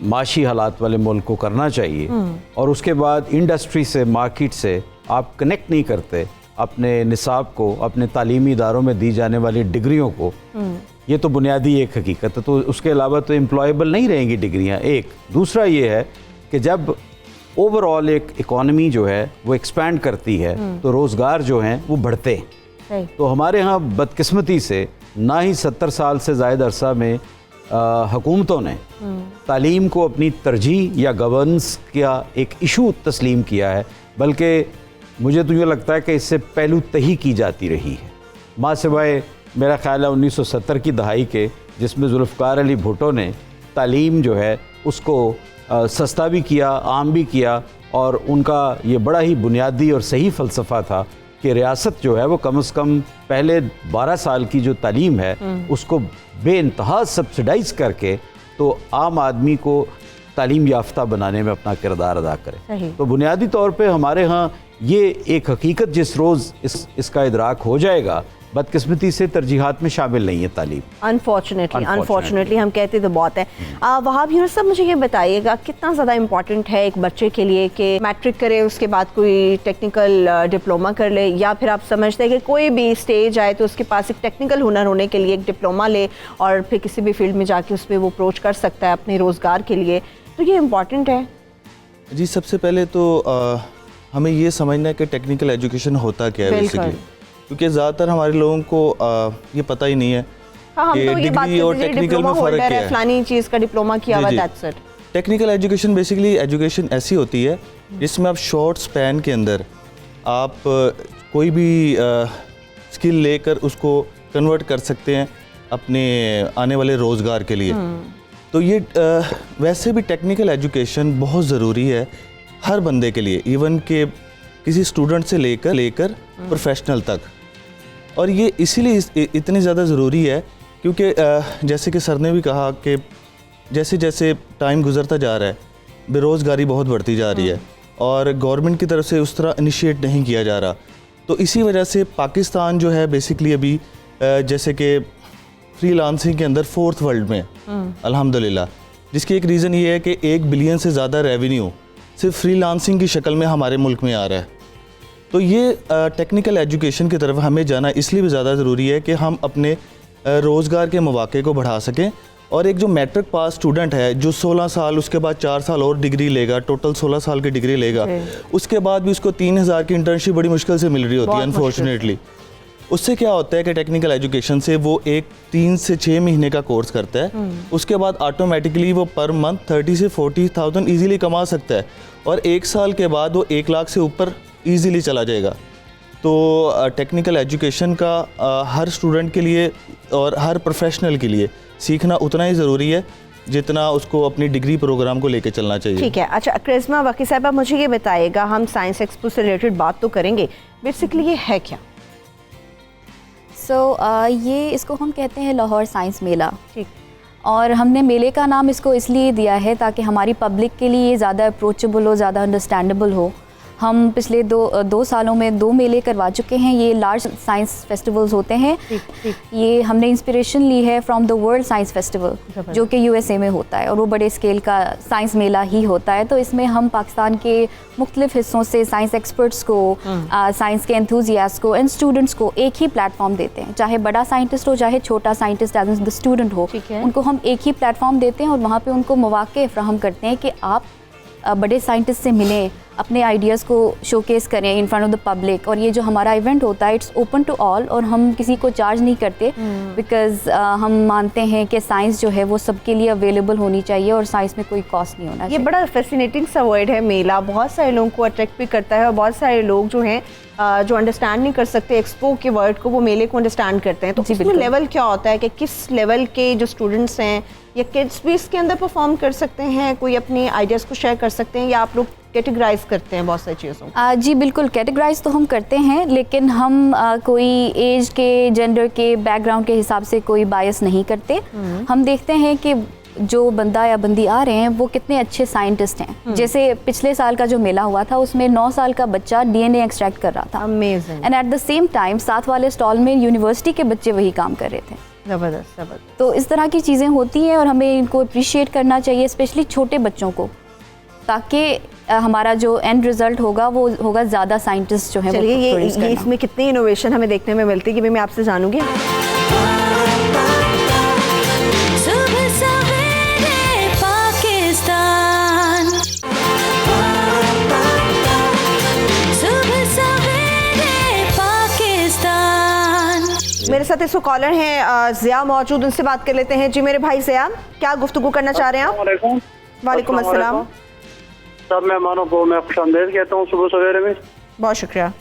माशी हालात वाले मुल्क को करना चाहिए, और उसके बाद इंडस्ट्री से, मार्केट से आप कनेक्ट नहीं करते अपने निसाब को, अपने तालीमी इदारों में दी जाने वाली डिग्रियों को, ये तो बुनियादी एक हकीकत है। तो उसके अलावा तो एम्प्लॉयबल नहीं रहेंगी डिग्रियां। एक दूसरा ये है कि जब ओवरऑल एक इकॉनमी जो है वो एक्सपैंड करती है तो रोज़गार जो हैं वो बढ़ते हैं। तो हमारे यहाँ बदकिस्मती से ना ही 70 साल से ज़ायद अरसा में हुकूमतों ने तालीम को अपनी तरजीह या गवर्नेंस का एक इशू तस्लीम किया है, बल्कि मुझे तो ये लगता है कि इससे पहलू तही की जाती रही है। माँ सिवाय मेरा ख्याल है 1970 की दहाई के, जिसमें जुल्फ़िकार अली भुट्टो ने तालीम जो है उसको सस्ता भी किया, आम भी किया, और उनका ये बड़ा ही बुनियादी और सही फ़लसफ़ा था कि रियासत जो है वो कम से कम पहले 12 साल की जो तालीम है उसको बेइंतहा सब्सिडाइज़ करके तो आम आदमी को तालीम याफ्ता बनाने में अपना किरदार अदा करे। तो बुनियादी तौर पे हमारे यहाँ ये एक हकीकत जिस रोज़ इसका इदराक हो जाएगा, बदकिस्मती से तरजीहात में शामिल नहीं है तालीम। अनफॉर्चुनेटली हम कहते तो बहुत है। वहाब यूनुस साहब, मुझे ये बताइएगा, कितना ज़्यादा इम्पॉर्टेंट है एक बच्चे के लिए कि मैट्रिक करे, उसके बाद कोई टेक्निकल डिप्लोमा कर ले, या फिर आप समझते हैं कि कोई भी स्टेज आए तो उसके पास एक टेक्निकल हुनर होने के लिए एक डिप्लोमा ले और फिर किसी भी फील्ड में जाके उस पर वो अप्रोच कर सकता है अपने रोज़गार के लिए? तो ये इम्पॉर्टेंट है जी। सबसे पहले तो हमें ये समझना है कि टेक्निकल एजुकेशन होता क्या है बेसिकली, क्योंकि ज़्यादातर हमारे लोगों को ये पता ही नहीं है कि डिग्री और टेक्निकल में फ़र्क क्या है। फलानी चीज़ का डिप्लोमा किया हुआ, that's it. Technical education basically education ऐसी होती है जिसमें आप शॉर्ट स्पैन के अंदर आप कोई भी स्किल लेकर उसको कन्वर्ट कर सकते हैं अपने आने वाले रोज़गार के लिए। तो ये वैसे भी टेक्निकल एजुकेशन बहुत ज़रूरी है हर बंदे के लिए, इवन के किसी स्टूडेंट से लेकर प्रोफेशनल तक। और ये इसीलिए इतनी ज़्यादा ज़रूरी है क्योंकि जैसे कि सर ने भी कहा कि जैसे जैसे टाइम गुजरता जा रहा है बेरोज़गारी बहुत बढ़ती जा रही है और गवर्नमेंट की तरफ से उस तरह इनिशिएट नहीं किया जा रहा। तो इसी वजह से पाकिस्तान जो है बेसिकली अभी जैसे कि फ्रीलांसिंग के अंदर 4th वर्ल्ड में अल्हम्दुलिल्लाह, जिसकी एक रीज़न ये है कि 1 बिलियन से ज़्यादा रेवेन्यू सिर्फ फ्रीलांसिंग की शक्ल में हमारे मुल्क में आ रहा है। तो ये टेक्निकल एजुकेशन की तरफ हमें जाना इसलिए भी ज़्यादा ज़रूरी है कि हम अपने रोज़गार के मौक़े को बढ़ा सकें। और एक जो मैट्रिक पास स्टूडेंट है जो 16 साल उसके बाद 4 साल और डिग्री लेगा, टोटल 16 साल की डिग्री लेगा, उसके बाद भी उसको 3000 की इंटर्नशिप बड़ी मुश्किल से मिल रही होती है अनफॉर्चुनेटली। उससे क्या होता है कि टेक्निकल एजुकेशन से वो एक 3 से 6 महीने का कोर्स करता है, उसके बाद ऑटोमेटिकली वो पर मंथ 30 से 40,000 ईजीली कमा सकता है और 1 साल के बाद वो 1 लाख से ऊपर ईजीली चला जाएगा। तो टेक्निकल एजुकेशन का हर स्टूडेंट के लिए और हर प्रोफेशनल के लिए सीखना उतना ही ज़रूरी है जितना उसको अपनी डिग्री प्रोग्राम को लेके चलना चाहिए। ठीक है। अच्छा करिश्मा वकी साहब, मुझे ये बताइएगा, हम साइंस एक्सपो से रिलेटेड बात तो करेंगे, बेसिकली ये है क्या? ये इसको हम कहते हैं लाहौर साइंस मेला। ठीक। और हमने मेले का नाम इसको इसलिए दिया है ताकि हमारी पब्लिक के लिए ज़्यादा अप्रोचेबल हो, ज़्यादा अंडरस्टैंडेबल हो। हम पिछले दो सालों में 2 मेले करवा चुके हैं। ये लार्ज साइंस फेस्टिवल्स होते हैं। ये हमने इंस्पिरेशन ली है from the world science festival जो कि USA में होता है, और वो बड़े स्केल का साइंस मेला ही होता है। तो इसमें हम पाकिस्तान के मुख्तलिफ हिस्सों से साइंस एक्सपर्ट्स को, साइंस के एंथुजियास्ट को एंड स्टूडेंट्स को एक ही प्लेटफॉर्म देते हैं। चाहे बड़ा साइंटिस्ट हो, चाहे छोटा साइंटिस्ट एज द स्टूडेंट हो, उनको हम एक ही प्लेटफॉर्म देते हैं और वहाँ पे उनको मौके फ्राहम करते हैं कि आप बड़े साइंटिस्ट से मिलें, अपने आइडियाज़ को शोकेस करें in front of the public. और ये जो हमारा इवेंट होता है इट्स ओपन टू ऑल, और हम किसी को चार्ज नहीं करते बिकॉज हम मानते हैं कि साइंस जो है वो सबके लिए अवेलेबल होनी चाहिए और साइंस में कोई कॉस्ट नहीं होना चाहिए। ये बड़ा फैसिनेटिंग सा वर्ड है मेला, बहुत सारे लोगों को अट्रैक्ट भी करता है और बहुत सारे लोग जो हैं जो अंडरस्टैंड नहीं कर सकते एक्सपो के वर्ड को, वो मेले को अंडरस्टैंड करते हैं। तो इसमें लेवल क्या होता है कि किस लेवल के जो स्टूडेंट्स हैं या किड्स भी इसके अंदर परफॉर्म कर सकते हैं, कोई अपने आइडियाज़ को शेयर कर सकते हैं, या आप लोग कैटेगराइज करते हैं बहुत सारी चीज़ों? जी बिल्कुल, कैटेगराइज तो हम करते हैं, लेकिन हम कोई एज के, जेंडर के, बैकग्राउंड के हिसाब से कोई बायस नहीं करते। हम देखते हैं कि जो बंदा या बंदी आ रहे हैं वो कितने अच्छे साइंटिस्ट हैं। जैसे पिछले साल का जो मेला हुआ था उसमें 9 साल का बच्चा DNA एक्सट्रैक्ट कर रहा था। Amazing. And at the same time साथ वाले स्टॉल में यूनिवर्सिटी के बच्चे वही काम कर रहे थे। ज़बरदस्त ज़बरदस्त। तो इस तरह की चीज़ें होती हैं और हमें इनको अप्रिशिएट करना चाहिए, स्पेशली छोटे बच्चों को, ताकि हमारा जो एंड रिजल्ट होगा वो होगा ज़्यादा साइंटिस्ट जो है। चलिए ये इसमें कितनी इनोवेशन हमें देखने में मिलती है कि भी मैं आपसे जानूंगी। मेरे साथ इस कॉलर हैं ज़िया मौजूद, उनसे बात कर लेते हैं। जी मेरे भाई ज़िया, क्या गुफ्तगू करना चाह रहे हैं आप? वालेकुम अस्सलाम। सब मेहमानों को मैं खुशामदीद कहता हूँ सुबह सवेरे में। बहुत शुक्रिया।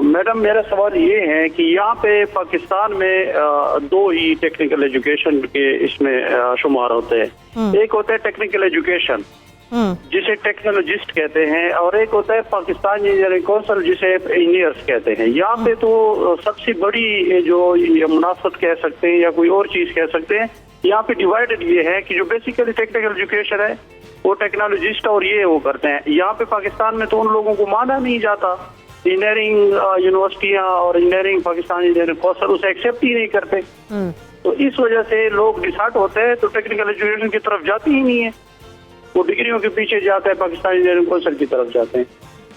मैडम मेरा सवाल ये है कि यहाँ पे पाकिस्तान में 2 ही टेक्निकल एजुकेशन के इसमें शुमार होते हैं। एक होता है टेक्निकल एजुकेशन जिसे टेक्नोलॉजिस्ट कहते हैं, और एक होता है पाकिस्तान इंजीनियरिंग काउंसिल जिसे इंजीनियर्स कहते हैं। यहाँ पे तो सबसे बड़ी जो मुनाफत कह सकते हैं या कोई और चीज कह सकते हैं, यहाँ पे डिवाइडेड ये है कि जो बेसिकली टेक्निकल एजुकेशन है वो टेक्नोलॉजिस्ट और ये वो करते हैं। यहाँ पे पाकिस्तान में तो उन लोगों को माना नहीं जाता। इंजीनियरिंग यूनिवर्सिटियाँ और इंजीनियरिंग पाकिस्तान इंजीनियरिंग काउंसिल उसे एक्सेप्ट ही नहीं करते। तो इस वजह से लोग डिसहार्ट होते हैं, तो टेक्निकल एजुकेशन की तरफ जाती ही नहीं है, वो डिग्रियों के पीछे जाते हैं, पाकिस्तान इंजीनियरिंग काउंसिल की तरफ जाते हैं।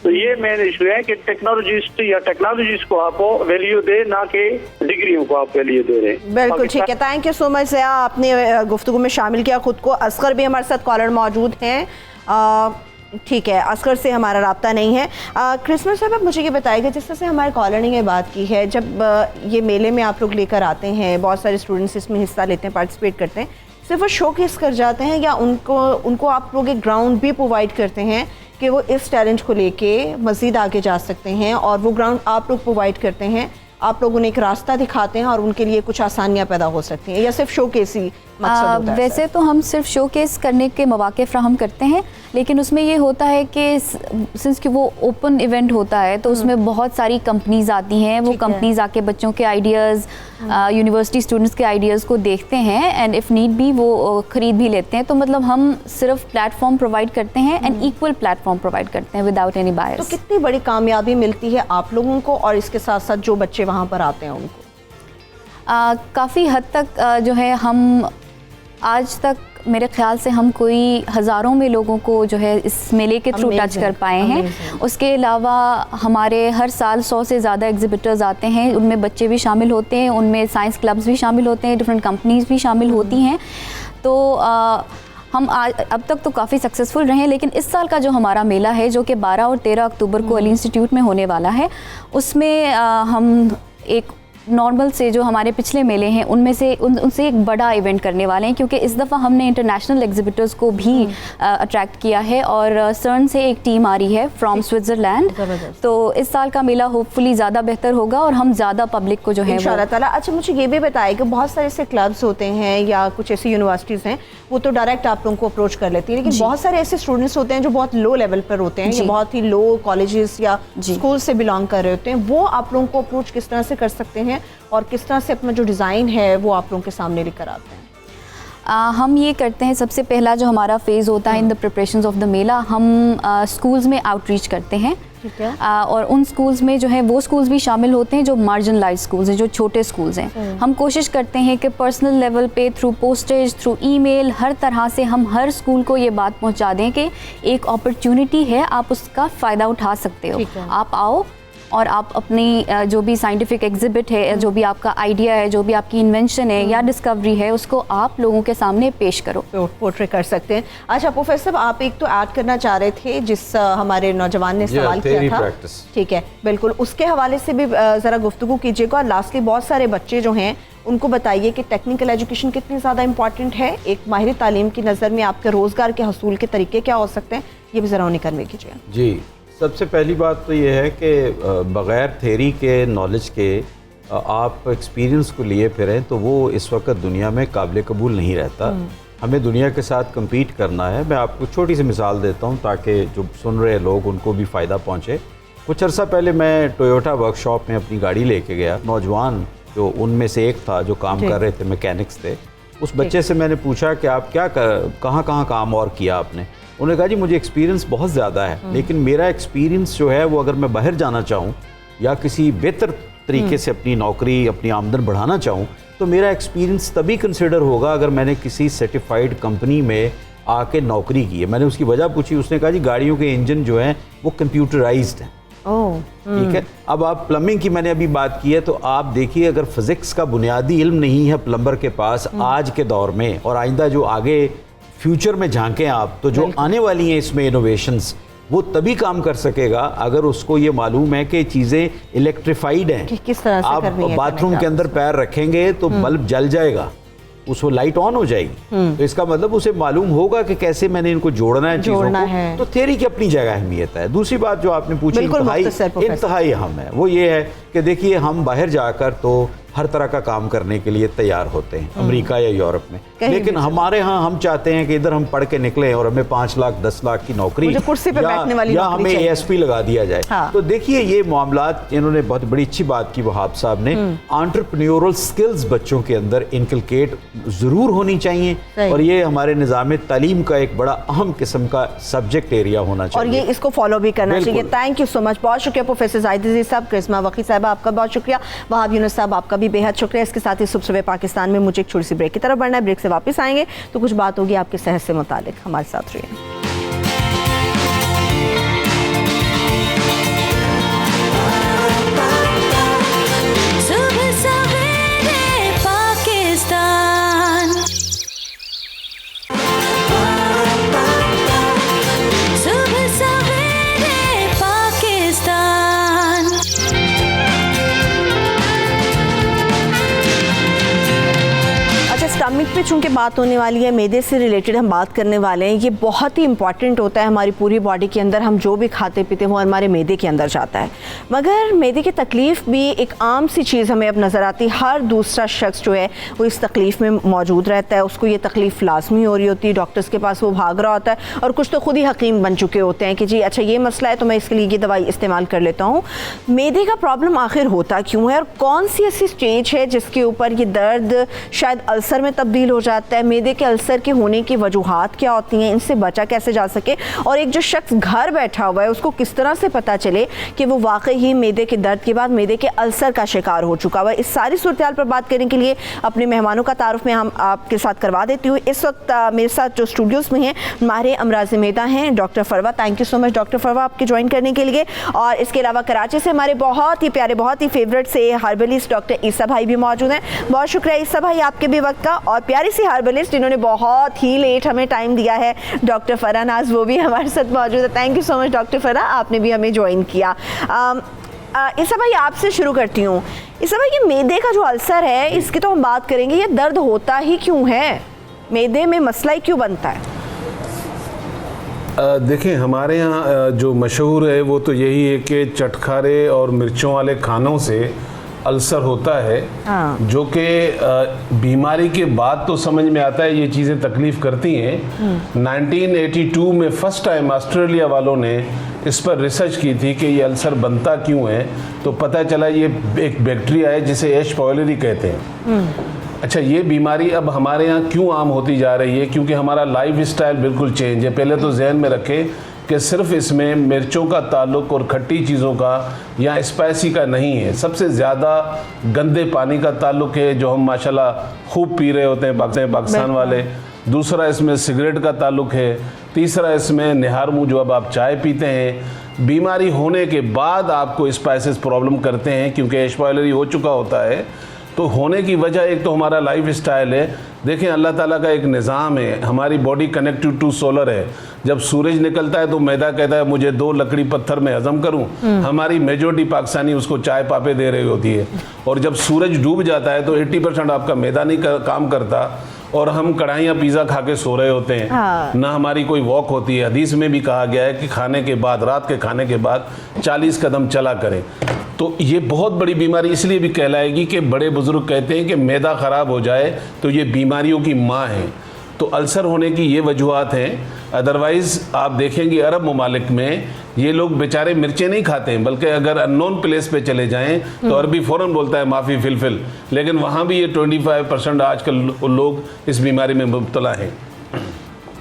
तो ये मेन इशू है कि टेक्नोलॉजिस्ट या टेक्नोलॉजिस्ट को आप वैल्यू दे, ना कि डिग्रियों को आप वैल्यू दे रहे हैं। बिल्कुल ठीक है, thank you so much Zia, आपने गुफ्तगू में शामिल किया खुद को। असगर भी हमारे साथ कॉलर मौजूद हैं। ठीक है, असगर से हमारा राब्ता नहीं है। क्रिसमस साहब, आप मुझे ये बताइएगा, जिस तरह से हमारे कॉलर ने ये बात की है, जब ये मेले में आप लोग लेकर आते हैं, बहुत सारे स्टूडेंट्स इसमें हिस्सा लेते हैं, पार्टिसिपेट करते हैं, सिर्फ वो शोकेस कर जाते हैं या उनको आप लोग एक ग्राउंड भी प्रोवाइड करते हैं कि वो इस टैलेंट को लेके मज़ीद आगे जा सकते हैं, और वो ग्राउंड आप लोग प्रोवाइड करते हैं, आप लोग उन्हें एक रास्ता दिखाते हैं और उनके लिए कुछ आसानियां पैदा हो सकती हैं, या सिर्फ शोकेस ही मकसद होता है? वैसे तो हम सिर्फ शोकेस करने के मौके फ्राहम करते हैं, लेकिन उसमें ये होता है कि सिंस कि वो ओपन इवेंट होता है तो उसमें बहुत सारी कंपनीज आती हैं। वो कंपनीज आके बच्चों के आइडियाज़, यूनिवर्सिटी स्टूडेंट्स के आइडियाज़ को देखते हैं एंड इफ़ नीड भी वो ख़रीद भी लेते हैं। तो मतलब हम सिर्फ प्लेटफॉर्म प्रोवाइड करते हैं एंड इक्वल प्लेटफॉर्म प्रोवाइड करते हैं विदाउट एनी बायस। तो कितनी बड़ी कामयाबी मिलती है आप लोगों को और इसके साथ साथ जो बच्चे वहाँ पर आते हैं उनको? काफ़ी हद तक जो है, हम आज तक मेरे ख्याल से हम कोई हज़ारों में लोगों को जो है इस मेले के थ्रू टच कर पाए हैं। उसके अलावा हमारे हर साल 100 से ज़्यादा एग्जिबिटर्स आते हैं, उनमें बच्चे भी शामिल होते हैं, उनमें साइंस क्लब्स भी शामिल होते हैं, डिफरेंट कंपनीज भी शामिल होती हैं। तो हम अब तक तो काफ़ी सक्सेसफुल रहे हैं, लेकिन इस साल का जो हमारा मेला है जो कि 12 और 13 अक्टूबर को अली इंस्टीट्यूट में होने वाला है, उसमें हम एक नॉर्मल से जो हमारे पिछले मेले हैं उनमें से उनसे एक बड़ा इवेंट करने वाले हैं, क्योंकि इस दफ़ा हमने इंटरनेशनल एग्जिबिटर्स को भी अट्रैक्ट किया है और सर्न से एक टीम आ रही है फ्रॉम स्विट्ज़रलैंड। तो इस साल का मेला होपफुली ज़्यादा बेहतर होगा और हम ज़्यादा पब्लिक को जो है इंशाअल्लाह ताला। अच्छा, मुझे ये भी बताइए कि बहुत सारे ऐसे क्लब्स होते हैं या कुछ ऐसी यूनिवर्सिटीज़ हैं वो तो डायरेक्ट आप लोगों को अप्रोच कर लेती है, लेकिन बहुत सारे ऐसे स्टूडेंट्स होते हैं जो बहुत लो लेवल पर होते हैं, बहुत ही लो कॉलेजेस या स्कूल से बिलोंग कर रहे होते हैं, वो आप लोगों को अप्रोच किस तरह से कर सकते हैं और किस तरह से अपना जो डिज़ाइन है वो आप लोगों के सामने लेकर आते हैं? हम ये करते हैं, सबसे पहला जो हमारा फेज़ होता है in the preparations of the mela, हम स्कूल्स में आउटरीच करते हैं। ठीक है। और उन स्कूल्स में जो है वो स्कूल्स भी शामिल होते हैं जो मार्जिनलाइज्ड स्कूल्स हैं, जो छोटे स्कूल्स हैं। हम कोशिश करते हैं कि पर्सनल लेवल पे थ्रू पोस्टेज, थ्रू ईमेल, हर तरह से हम हर स्कूल को ये बात पहुंचा दें कि एक अपॉर्चुनिटी है, आप उसका फ़ायदा उठा सकते हो। आप आओ और आप अपनी जो भी साइंटिफिक एग्जिबिट है, जो भी आपका आइडिया है, जो भी आपकी इन्वेंशन है या डिस्कवरी है, उसको आप लोगों के सामने पेश करो, पोर्ट्रे कर सकते हैं। अच्छा प्रोफेसर, आप एक तो ऐड करना चाह रहे थे जिस हमारे नौजवान ने सवाल किया था, ठीक है, बिल्कुल उसके हवाले से भी ज़रा गुफ्तगू कीजिएगा। और लास्टली बहुत सारे बच्चे जो हैं उनको बताइए कि टेक्निकल एजुकेशन कितनी ज़्यादा इंपॉर्टेंट है, एक माहिर तालीम की नज़र में आपके रोज़गार के हसूल के तरीके क्या हो सकते हैं, ये भी ज़रा उन्हें कन्वे कीजिए। जी, सबसे पहली बात तो ये है कि बग़ैर थेरी के, नॉलेज के आप एक्सपीरियंस को लिए फिरें तो वो इस वक्त दुनिया में काबिल कबूल नहीं रहता। हमें दुनिया के साथ compete करना है। मैं आपको छोटी सी मिसाल देता हूँ ताकि जो सुन रहे लोग उनको भी फ़ायदा पहुँचे। कुछ अर्सा पहले मैं टोयोटा वर्कशॉप में अपनी गाड़ी लेके गया। नौजवान जो उनमें से एक था जो काम कर रहे थे, मैकेनिक्स थे, उस बच्चे से मैंने पूछा कि आप कहाँ काम और किया आपने। उन्होंने कहा जी मुझे एक्सपीरियंस बहुत ज़्यादा है, लेकिन मेरा एक्सपीरियंस जो है वो अगर मैं बाहर जाना चाहूँ या किसी बेहतर तरीके से अपनी नौकरी, अपनी आमदन बढ़ाना चाहूँ, तो मेरा एक्सपीरियंस तभी कंसिडर होगा अगर मैंने किसी सर्टिफाइड कंपनी में आके नौकरी की है। मैंने उसकी वजह पूछी, उसने कहा जी गाड़ियों के इंजन जो हैं वो कंप्यूटराइज्ड हैं। ठीक है। अब आप प्लम्बिंग की मैंने अभी बात की है, तो आप देखिए अगर फिजिक्स का बुनियादी इल्म नहीं है प्लम्बर के पास आज के दौर में, और आइंदा जो आगे फ्यूचर में झांकें आप, तो जो आने वाली हैं इसमें इनोवेशंस, वो तभी काम कर सकेगा अगर उसको ये मालूम है कि चीज़ें इलेक्ट्रिफाइड हैं। किस तरह से आप करनी है, बाथरूम के अंदर पैर रखेंगे तो बल्ब जल जाएगा, उसको लाइट ऑन हो जाएगी, तो इसका मतलब उसे मालूम होगा कि कैसे मैंने इनको जोड़ना है चीज़ों को। तो थ्योरी की अपनी जगह अहमियत है। दूसरी बात जो आपने पूछी इंतहाई अहम है, वो ये है कि देखिए हम बाहर जाकर तो हर तरह का काम करने के लिए तैयार होते हैं, अमेरिका या यूरोप में, लेकिन हमारे यहाँ हम चाहते हैं कि इधर हम पढ़ के निकलें और हमें 5 लाख 10 लाख की नौकरी कुर्सी पे बैठने वाली या हमें ASP लगा दिया जाए। हाँ। तो देखिए ये मामलात, इन्होंने बहुत बड़ी अच्छी बात की वहाब साहब ने, एंटरप्रेन्योरल स्किल्स बच्चों के अंदर इनकलकेट जरूर होनी चाहिए, और ये हमारे निज़ाम तालीम का एक बड़ा अहम किस्म का सब्जेक्ट एरिया होना चाहिए, और ये इसको फॉलो भी करना चाहिए। थैंक यू सो मच, बहुत शुक्रिया प्रोफेसर जाहिद अजीज साहब, करिश्मा वकी साहब आपका बहुत शुक्रिया, वहाब यूनुस साहब आपका भी बेहद शुक्रिया। इसके साथ ही सुबह पाकिस्तान में मुझे एक छोटी सी ब्रेक की तरफ बढ़ना है, ब्रेक से वापस आएंगे तो कुछ बात होगी आपके सेहत से मुतालिक, हमारे साथ रहिए। स्टमक पे चूंकि बात होने वाली है, मैदे से रिलेटेड हम बात करने वाले हैं। ये बहुत ही इंपॉर्टेंट होता है हमारी पूरी बॉडी के अंदर, हम जो भी खाते पीते हैं वो हमारे मैदे के अंदर जाता है। मगर मैदे की तकलीफ़ भी एक आम सी चीज़ हमें अब नज़र आती है। हर दूसरा शख्स जो है वो इस तकलीफ़ में मौजूद रहता है, उसको ये तकलीफ़ लाजमी हो रही होती है, डॉक्टर्स के पास वो भाग रहा होता है, और कुछ तो खुद ही हकीम बन चुके होते हैं कि जी अच्छा ये मसला है तो मैं इसके लिए ये दवाई इस्तेमाल कर लेता हूँ। मैदे का प्रॉब्लम आखिर होता क्यों है, और कौन सी ऐसी स्टेज है जिसके ऊपर ये दर्द शायद अल्सर में तब्दील हो जाता है? मैदे के अल्सर के होने की वजूहात क्या होती हैं, इनसे बचा कैसे जा सके, और एक जो शख्स घर बैठा हुआ है उसको किस तरह से पता चले कि वो वाकई ही मैदे के दर्द के बाद मैदे के अल्सर का शिकार हो चुका हुआ है। इस सारी सूरत पर बात करने के लिए अपने मेहमानों का तारुफ में हम आपके साथ करवा देती हूँ। इस वक्त मेरे साथ जो स्टूडियोज़ में हैं माहिर अमराज मैदा हैं doctor Farwa. Thank you so much doctor Farwa आपके ज्वाइन करने के लिए। और इसके अलावा कराची से हमारे बहुत ही प्यारे, बहुत ही फेवरेट से हर्बलिस्ट डॉक्टर ईसा भाई भी मौजूद हैं। बहुत शुक्रिया ईसा भाई आपके भी वक्त का। और प्यारी सी हर्बलिस्ट जिन्होंने बहुत ही लेट हमें टाइम दिया है, डॉक्टर फरा नाज, वो भी हमारे साथ मौजूद है। Thank you so much doctor फरा, आपने भी हमें ज्वाइन किया। ईसा भाई आपसे शुरू करती हूँ। ईसा भाई ये मैदे का जो अल्सर है इसकी तो हम बात करेंगे, ये दर्द होता ही क्यों है, मैदे में मसला ही क्यों बनता है? देखिए हमारे यहाँ जो मशहूर है वो तो यही है कि चटखारे और मिर्चों वाले खानों से अल्सर होता है। जो कि बीमारी के बाद तो समझ में आता है ये चीज़ें तकलीफ़ करती हैं। 1982 में फर्स्ट टाइम ऑस्ट्रेलिया वालों ने इस पर रिसर्च की थी कि ये अल्सर बनता क्यों है, तो पता चला ये एक बैक्टीरिया है जिसे एच पाइलोरी कहते हैं। अच्छा, ये बीमारी अब हमारे यहाँ क्यों आम होती जा रही है? क्योंकि हमारा लाइफ स्टाइल बिल्कुल चेंज है। पहले तो जहन में रखें कि सिर्फ इसमें मिर्चों का ताल्लुक और खट्टी चीज़ों का या स्पाइसी का नहीं है, सबसे ज़्यादा गंदे पानी का ताल्लुक है जो हम माशाल्लाह खूब पी रहे होते हैं पाकिस्तान वाले। दूसरा इसमें सिगरेट का ताल्लुक है। तीसरा इसमें निहार मुँह, जो अब आप चाय पीते हैं, बीमारी होने के बाद आपको स्पाइसेस प्रॉब्लम करते हैं क्योंकि एक्सपायरी हो चुका होता है। तो होने की वजह एक तो हमारा लाइफ स्टाइल है। देखें, अल्लाह ताला का एक निज़ाम है, हमारी बॉडी कनेक्टेड टू सोलर है। जब सूरज निकलता है तो मैदा कहता है मुझे 2 लकड़ी पत्थर में हजम करूं। हमारी मेजॉरिटी पाकिस्तानी उसको चाय पापे दे रही होती है। और जब सूरज डूब जाता है तो 80% आपका मैदा नहीं काम करता और हम कढ़ाइयाँ पिज़्ज़ा खा के सो रहे होते हैं। ना हमारी कोई वॉक होती है। हदीस में भी कहा गया है कि खाने के बाद, रात के खाने के बाद 40 कदम चला करें। तो ये बहुत बड़ी बीमारी इसलिए भी कहलाएगी कि बड़े बुजुर्ग कहते हैं कि मैदा ख़राब हो जाए तो ये बीमारियों की माँ है। तो अल्सर होने की ये वजूहत हैं। अदरवाइज़ आप देखेंगे अरब ममालिक में ये लोग बेचारे मिर्चें नहीं खाते हैं, बल्कि अगर अननोन प्लेस पे चले जाएं तो अरबी फ़ौरन बोलता है माफ़ी फिलफिल, लेकिन वहाँ भी ये 25% आजकल लोग इस बीमारी में मुब्तला हैं।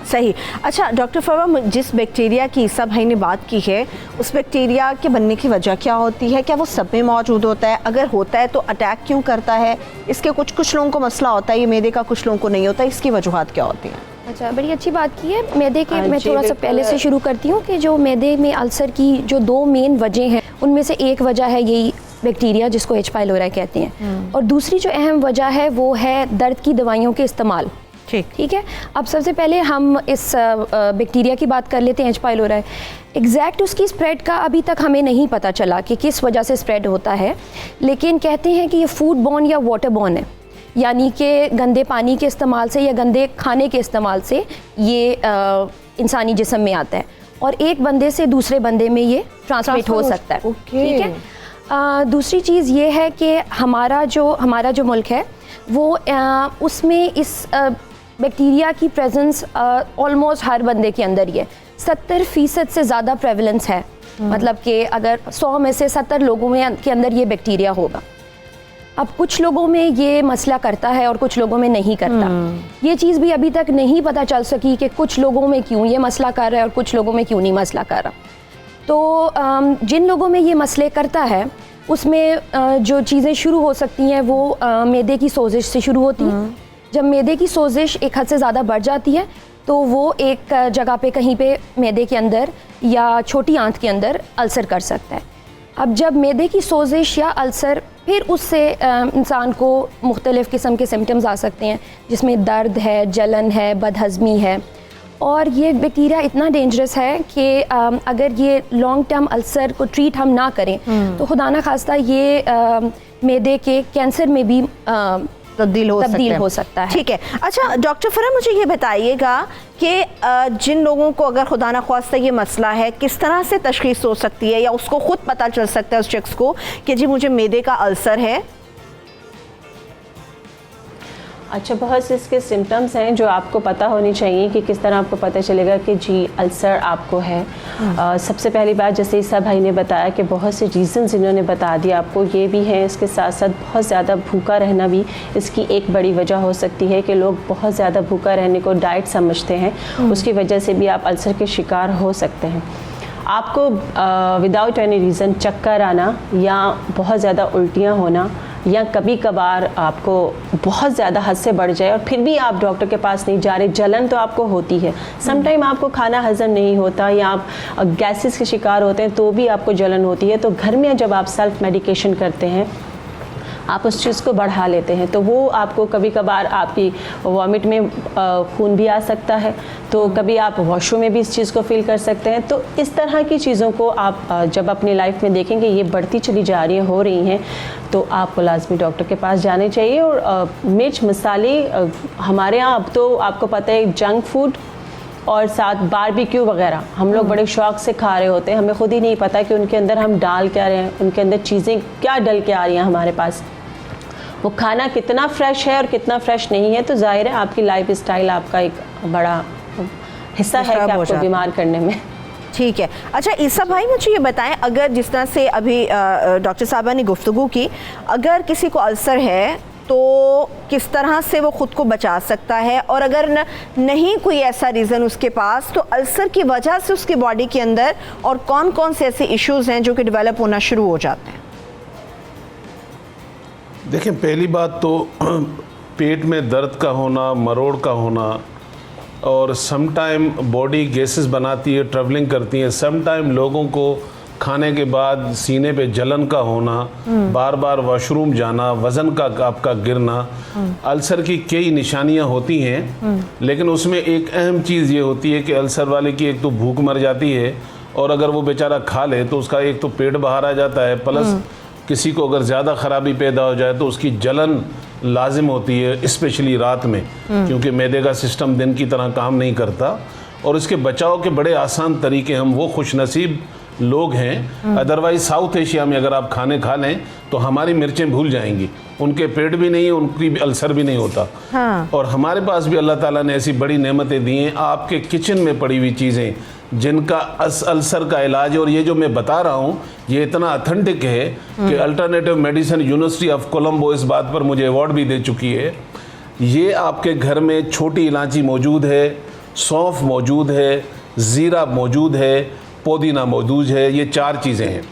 सही। अच्छा डॉक्टर फवा, जिस बैक्टीरिया की ईसा भाई ने बात की है, उस बैक्टीरिया के बनने की वजह क्या होती है? क्या वो सब में मौजूद होता है? अगर होता है तो अटैक क्यों करता है? इसके कुछ लोगों को मसला होता है, ये मैदे का, कुछ लोगों को नहीं होता, इसकी वजूहत क्या होती है? अच्छा, बड़ी अच्छी बात की है। मैदे के मैं थोड़ा सा पहले से शुरू करती हूँ कि जो मैदे में अल्सर की जो 2 मेन वजह हैं, उनमें से एक वजह है यही बैक्टीरिया जिसको H. pylori कहते हैं, और दूसरी जो अहम वजह है वो है दर्द की दवाइयों के इस्तेमाल। ठीक है। अब सबसे पहले हम इस बैक्टीरिया की बात कर लेते हैं, H. pylori। एग्जैक्ट उसकी स्प्रेड का अभी तक हमें नहीं पता चला कि किस वजह से स्प्रेड होता है, लेकिन कहते हैं कि ये फूड बॉर्न या वाटर बॉर्न है, यानी कि गंदे पानी के इस्तेमाल से या गंदे खाने के इस्तेमाल से ये इंसानी जिस्म में आता है और एक बंदे से दूसरे बंदे में ये ट्रांसमिट हो सकता है। ठीक है। दूसरी चीज़ ये है कि हमारा जो मुल्क है वो उसमें इस बैक्टीरिया की प्रेजेंस ऑलमोस्ट हर बंदे के अंदर ही है। 70% से ज़्यादा प्रेवलेंस है, मतलब कि अगर 100 में से 70 लोगों के अंदर ये बैक्टीरिया होगा। अब कुछ लोगों में ये मसला करता है और कुछ लोगों में नहीं करता। ये चीज़ भी अभी तक नहीं पता चल सकी कि कुछ लोगों में क्यों ये मसला कर रहा है और कुछ लोगों में क्यों नहीं मसला कर रहा। तो जिन लोगों में ये मसले करता है उसमें जो चीज़ें शुरू हो सकती हैं वो मैदे की सोजिश से शुरू होती हैं। जब मैदे की सोजिश एक हद से ज़्यादा बढ़ जाती है तो वो एक जगह पे कहीं पे मैदे के अंदर या छोटी आंत के अंदर अल्सर कर सकता है। अब जब मैदे की सोजिश या अल्सर, फिर उससे इंसान को मुख्तलिफ़ किस्म के सिम्टम्स आ सकते हैं, जिसमें दर्द है, जलन है, बदहज़मी है। और ये बैक्टीरिया इतना डेंजरस है कि अगर ये लॉन्ग टर्म अल्सर को ट्रीट हम ना करें तो खुदा ना खास्ता ये मैदे के कैंसर में भी तब्दील हो सकता है। ठीक है। अच्छा डॉक्टर फरा, मुझे ये बताइएगा कि जिन लोगों को अगर खुदा ना ख्वास्ता ये मसला है, किस तरह से तशख़ीस हो सकती है या उसको खुद पता चल सकता है उस शख्स को कि जी मुझे मैदे का अल्सर है? अच्छा, बहुत से इसके सिम्टम्स हैं जो आपको पता होनी चाहिए कि किस तरह आपको पता चलेगा कि जी अल्सर आपको है। सबसे पहली बात, जैसे ईसा भाई ने बताया कि बहुत से रीज़न्स इन्होंने बता दिया आपको, ये भी हैं। इसके साथ साथ बहुत ज़्यादा भूखा रहना भी इसकी एक बड़ी वजह हो सकती है कि लोग बहुत ज़्यादा भूखा रहने को डाइट समझते हैं, उसकी वजह से भी आप अल्सर के शिकार हो सकते हैं। आपको विदाउट एनी रीज़न चक्कर आना या बहुत ज़्यादा उल्टियाँ होना या कभी कभार आपको बहुत ज़्यादा हद से बढ़ जाए और फिर भी आप डॉक्टर के पास नहीं जा रहे, जलन तो आपको होती है। समटाइम आपको खाना हजम नहीं होता या आप गैसेस के शिकार होते हैं तो भी आपको जलन होती है। तो घर में जब आप सेल्फ मेडिकेशन करते हैं आप उस चीज़ को बढ़ा लेते हैं तो वो आपको कभी कभार आपकी वॉमिट में खून भी आ सकता है, तो कभी आप वॉशरूम में भी इस चीज़ को फील कर सकते हैं। तो इस तरह की चीज़ों को आप जब अपनी लाइफ में देखेंगे ये बढ़ती चली जा रही हैं, हो रही हैं, तो आपको लाजमी डॉक्टर के पास जाने चाहिए। और मिर्च मसाले हमारे यहाँ अब तो आपको पता है जंक फूड और साथ बारबेक्यू वगैरह हम लोग बड़े शौक़ से खा रहे होते हैं, हमें खुद ही नहीं पता कि उनके अंदर हम डाल क्या रहे हैं, उनके अंदर चीज़ें क्या डल के आ रही हैं हमारे पास। वो खाना कितना फ़्रेश है और कितना फ़्रेश नहीं है तो ज़ाहिर है आपकी लाइफ स्टाइल आपका एक बड़ा हिस्सा है कि आपको बीमार करने में। ठीक है। अच्छा ईसा भाई, मुझे ये बताएं, अगर जिस तरह से अभी डॉक्टर साहबा ने गुफ्तगू की, अगर किसी को अल्सर है तो किस तरह से वो ख़ुद को बचा सकता है, और अगर नहीं कोई ऐसा रीज़न उसके पास, तो अल्सर की वजह से उसकी बॉडी के अंदर और कौन कौन से ऐसे इश्यूज़ हैं जो कि डेवलप होना शुरू हो जाते हैं? देखें, पहली बात तो पेट में दर्द का होना, मरोड़ का होना, और सम टाइम बॉडी गैसेस बनाती है, ट्रैवलिंग करती है। सम टाइम लोगों को खाने के बाद सीने पे जलन का होना, बार बार वॉशरूम जाना, वज़न का आपका गिरना, अल्सर की कई निशानियां होती हैं। लेकिन उसमें एक अहम चीज़ ये होती है कि अल्सर वाले की एक तो भूख मर जाती है, और अगर वो बेचारा खा ले तो उसका एक तो पेट बाहर आ जाता है, प्लस किसी को अगर ज़्यादा ख़राबी पैदा हो जाए तो उसकी जलन लाजिम होती है, स्पेशली रात में, क्योंकि मैदे का सिस्टम दिन की तरह काम नहीं करता। और इसके बचाव के बड़े आसान तरीके, हम वो खुशनसीब लोग हैं, अदरवाइज साउथ एशिया में अगर आप खाने खा लें तो हमारी मिर्चें भूल जाएंगी, उनके पेट भी नहीं, उनकी भी अल्सर भी नहीं होता। हाँ। और हमारे पास भी अल्लाह ताला ने ऐसी बड़ी नेमतें दी हैं, आपके किचन में पड़ी हुई चीज़ें जिनका अल्सर का इलाज है। और ये जो मैं बता रहा हूँ ये इतना अथेंटिक है कि alternative medicine university of Colombo इस बात पर मुझे अवार्ड भी दे चुकी है। ये आपके घर में छोटी इलायची मौजूद है, सौंफ मौजूद है, ज़ीरा मौजूद है, पुदीना मौजूद है, ये 4 चीज़ें हैं।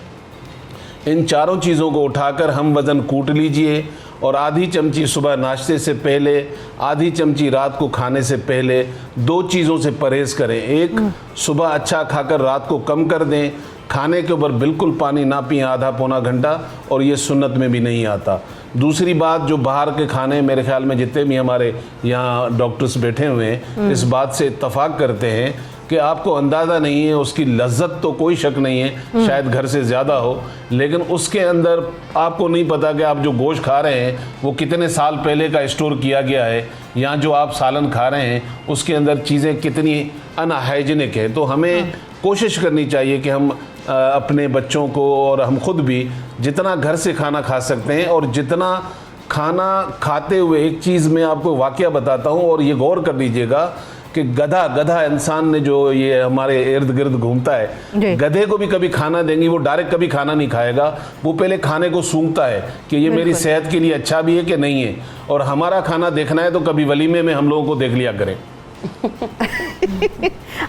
इन चारों चीज़ों को उठाकर हम वज़न कूट लीजिए, और आधी चमची सुबह नाश्ते से पहले, आधी चमची रात को खाने से पहले। 2 चीज़ों से परहेज़ करें, एक सुबह अच्छा खाकर रात को कम कर दें, खाने के ऊपर बिल्कुल पानी ना पिएं आधा पौना घंटा, और ये सुन्नत में भी नहीं आता। दूसरी बात, जो बाहर के खाने, मेरे ख्याल में जितने भी हमारे यहाँ डॉक्टर्स बैठे हुए हैं इस बात से इत्तफाक करते हैं कि आपको अंदाज़ा नहीं है, उसकी लज्जत तो कोई शक नहीं है, शायद घर से ज़्यादा हो, लेकिन उसके अंदर आपको नहीं पता कि आप जो गोश्त खा रहे हैं वो कितने साल पहले का स्टोर किया गया है, या जो आप सालन खा रहे हैं उसके अंदर चीज़ें कितनी अनहाइजीनिक है। तो हमें कोशिश करनी चाहिए कि हम अपने बच्चों को और हम खुद भी जितना घर से खाना खा सकते हैं, और जितना खाना खाते हुए, एक चीज़ मैं आपको वाक़या बताता हूँ और ये गौर कर लीजिएगा कि गधा इंसान ने जो ये हमारे इर्द गिर्द घूमता है, गधे को भी कभी खाना देंगी, वो डायरेक्ट कभी खाना नहीं खाएगा, वो पहले खाने को सूंघता है कि ये मेरी सेहत के लिए अच्छा भी है कि नहीं है। और हमारा खाना देखना है तो कभी वलीमे में हम लोगों को देख लिया करें।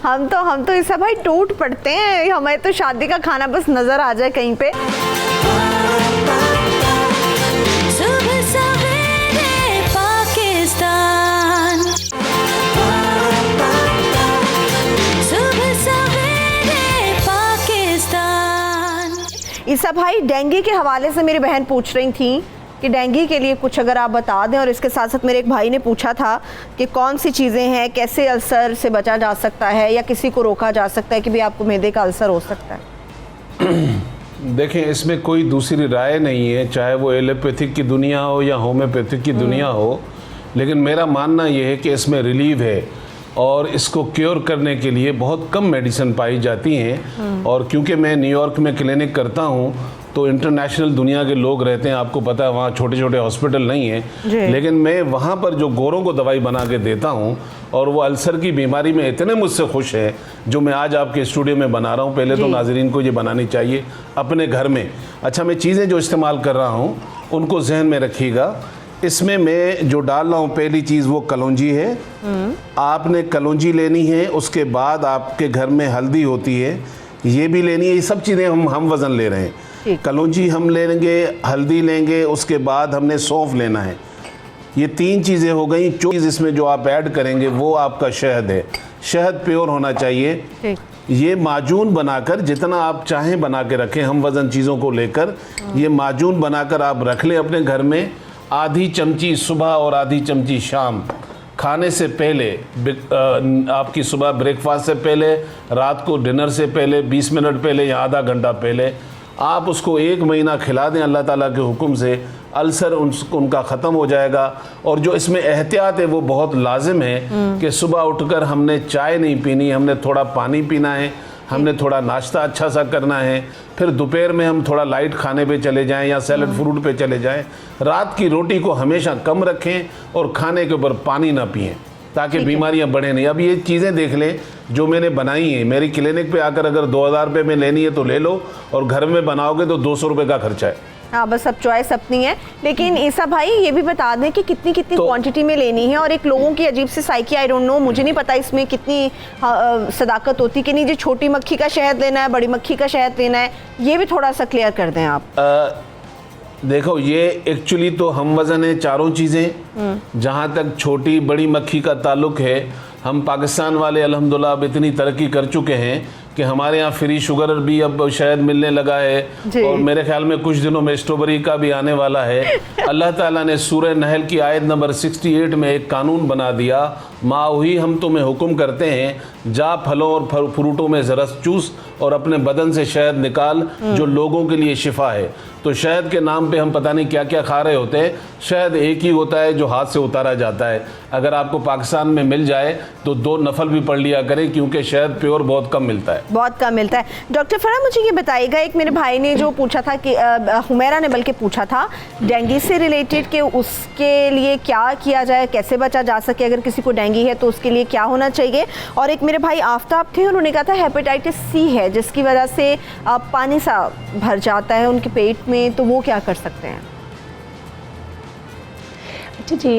हम तो इस भाई टूट पड़ते हैं, हमें तो शादी का खाना बस नजर आ जाए कहीं पे। ईसा भाई, डेंगू के हवाले से मेरी बहन पूछ रही थी कि डेंगू के लिए कुछ अगर आप बता दें, और इसके साथ साथ मेरे एक भाई ने पूछा था कि कौन सी चीज़ें हैं, कैसे अल्सर से बचा जा सकता है या किसी को रोका जा सकता है कि भी आपको मैदे का अल्सर हो सकता है। देखें, इसमें कोई दूसरी राय नहीं है, चाहे वो एलोपैथिक की दुनिया हो या होम्योपैथिक की दुनिया हो, लेकिन मेरा मानना ये है कि इसमें रिलीव है, और इसको क्योर करने के लिए बहुत कम मेडिसिन पाई जाती हैं। और क्योंकि मैं न्यूयॉर्क में क्लिनिक करता हूँ तो इंटरनेशनल दुनिया के लोग रहते हैं, आपको पता है वहाँ छोटे छोटे हॉस्पिटल नहीं हैं, लेकिन मैं वहाँ पर जो गोरों को दवाई बना के देता हूँ, और वो अल्सर की बीमारी में इतने मुझसे खुश हैं जो मैं आज आपके स्टूडियो में बना रहा हूँ। पहले तो नाजरीन को ये बनानी चाहिए अपने घर में। अच्छा, मैं चीज़ें जो इस्तेमाल कर रहा हूँ उनको जहन में रखिएगा। इसमें मैं जो डाल रहा हूँ, पहली चीज़ वो कलौंजी है। आपने कलौंजी लेनी है, उसके बाद आपके घर में हल्दी होती है, ये भी लेनी है। ये सब चीज़ें हम वज़न ले रहे हैं। कलौंजी हम लेंगे, हल्दी लेंगे, उसके बाद हमने सौंफ लेना है। ये 3 चीज़ें हो गई। चीज़ इसमें जो आप ऐड करेंगे वो आपका शहद है। शहद प्योर होना चाहिए। ये माजून बनाकर जितना आप चाहें बना के रखें, हम वज़न चीज़ों को लेकर ये माजून बनाकर आप रख लें अपने घर में। आधी चमची सुबह और आधी चमची शाम, खाने से पहले, आपकी सुबह ब्रेकफास्ट से पहले, रात को डिनर से पहले 20 मिनट पहले या आधा घंटा पहले आप उसको 1 महीना खिला दें। अल्लाह ताला के हुक्म से अल्सर उनका ख़त्म हो जाएगा। और जो इसमें एहतियात है वो बहुत लाजिम है कि सुबह उठकर हमने चाय नहीं पीनी, हमने थोड़ा पानी पीना है, हमने थोड़ा नाश्ता अच्छा सा करना है, फिर दोपहर में हम थोड़ा लाइट खाने पे चले जाएं या सैलड फ्रूट पे चले जाएं। रात की रोटी को हमेशा कम रखें और खाने के ऊपर पानी ना पिएं ताकि बीमारियां बढ़े नहीं। अब ये चीज़ें देख लें जो मैंने बनाई हैं, मेरी क्लिनिक पे आकर अगर 2000 रुपये में लेनी है तो ले लो, और घर में बनाओगे तो 200 रुपये का खर्चा है। हाँ, बस अब चॉइस अपनी है। लेकिन ईसा भाई ये भी बता दें कि कितनी क्वांटिटी में लेनी है, और एक लोगों की अजीब सी साइकी, आई डोंट नो, मुझे नहीं पता इसमें कितनी सदाकत होती कि नहीं जी छोटी मक्खी का शहद लेना है, बड़ी मक्खी का शहद लेना है, ये भी थोड़ा सा क्लियर कर दें आप। देखो, ये एक्चुअली तो हम वज़न है चारों चीज़ें। जहाँ तक छोटी बड़ी मक्खी का ताल्लुक है, हम पाकिस्तान वाले अल्हम्दुलिल्लाह अब इतनी तरक्की कर चुके हैं कि हमारे यहाँ फ्री शुगर भी अब शायद मिलने लगा है, और मेरे ख्याल में कुछ दिनों में स्ट्रॉबेरी का भी आने वाला है। अल्लाह ताला ने सूरह नहल की आयत नंबर 68 में एक कानून बना दिया, माही हम तुम्हें हुक्म करते हैं, जा फलों और फ्रूटों में ज़रस चूस और अपने बदन से शहद निकाल जो लोगों के लिए शिफा है। तो शहद के नाम पे हम पता नहीं क्या क्या खा रहे होते हैं। शहद एक ही होता है जो हाथ से उतारा जाता है। अगर आपको पाकिस्तान में मिल जाए तो 2 नफल भी पढ़ लिया करें, क्योंकि शहद प्योर बहुत कम मिलता है, बहुत कम मिलता है। डॉक्टर फरहा, मुझे ये बताइएगा, एक मेरे भाई ने जो पूछा था कि हुमैरा ने बल्कि पूछा था डेंगू से रिलेटेड कि उसके लिए क्या किया जाए, कैसे बचा जा सके, अगर किसी को डेंगू है तो उसके लिए क्या होना चाहिए। और एक मेरे भाई आफ्ताब थे, उन्होंने कहा था हेपेटाइटिस सी है जिसकी वजह से पानी सा भर जाता है उनके पेट में, तो वो क्या कर सकते हैं? जी,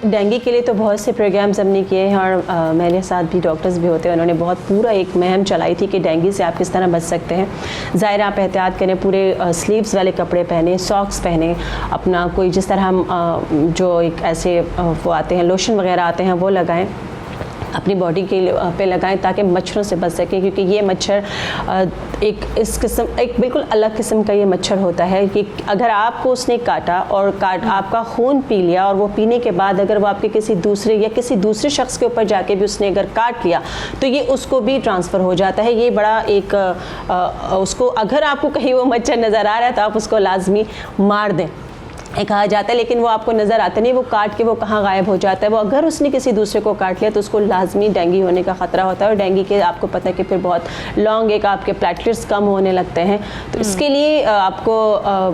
डेंगू के लिए तो बहुत से प्रोग्राम्स हमने किए हैं, और मेरे साथ भी डॉक्टर्स भी होते हैं, उन्होंने बहुत पूरा एक मुहिम चलाई थी कि डेंगू से आप किस तरह बच सकते हैं। ज़ाहिर आप एहतियात करें, पूरे स्लीव्स वाले कपड़े पहने, सॉक्स पहने, अपना कोई जिस तरह हम जो एक ऐसे वो आते हैं लोशन वगैरह आते हैं वो लगाएं, अपनी बॉडी के पे लगाएं ताकि मच्छरों से बच सकें, क्योंकि ये मच्छर एक बिल्कुल अलग किस्म का ये मच्छर होता है कि अगर आपको उसने काटा और आपका खून पी लिया, और वो पीने के बाद अगर वो आपके किसी दूसरे शख्स के ऊपर जाके भी उसने अगर काट लिया तो ये उसको भी ट्रांसफ़र हो जाता है। ये बड़ा एक उसको अगर आपको कहीं वो मच्छर नज़र आ रहा है तो आप उसको लाजमी मार दें, कहा जाता है, लेकिन वो आपको नज़र आता नहीं, वो काट के वो कहाँ गायब हो जाता है। वो अगर उसने किसी दूसरे को काट लिया तो उसको लाजमी डेंगू होने का ख़तरा होता है, और डेंगू के आपको पता है कि फिर बहुत लॉन्ग एक आपके प्लेटलेट्स कम होने लगते हैं। तो इसके लिए आपको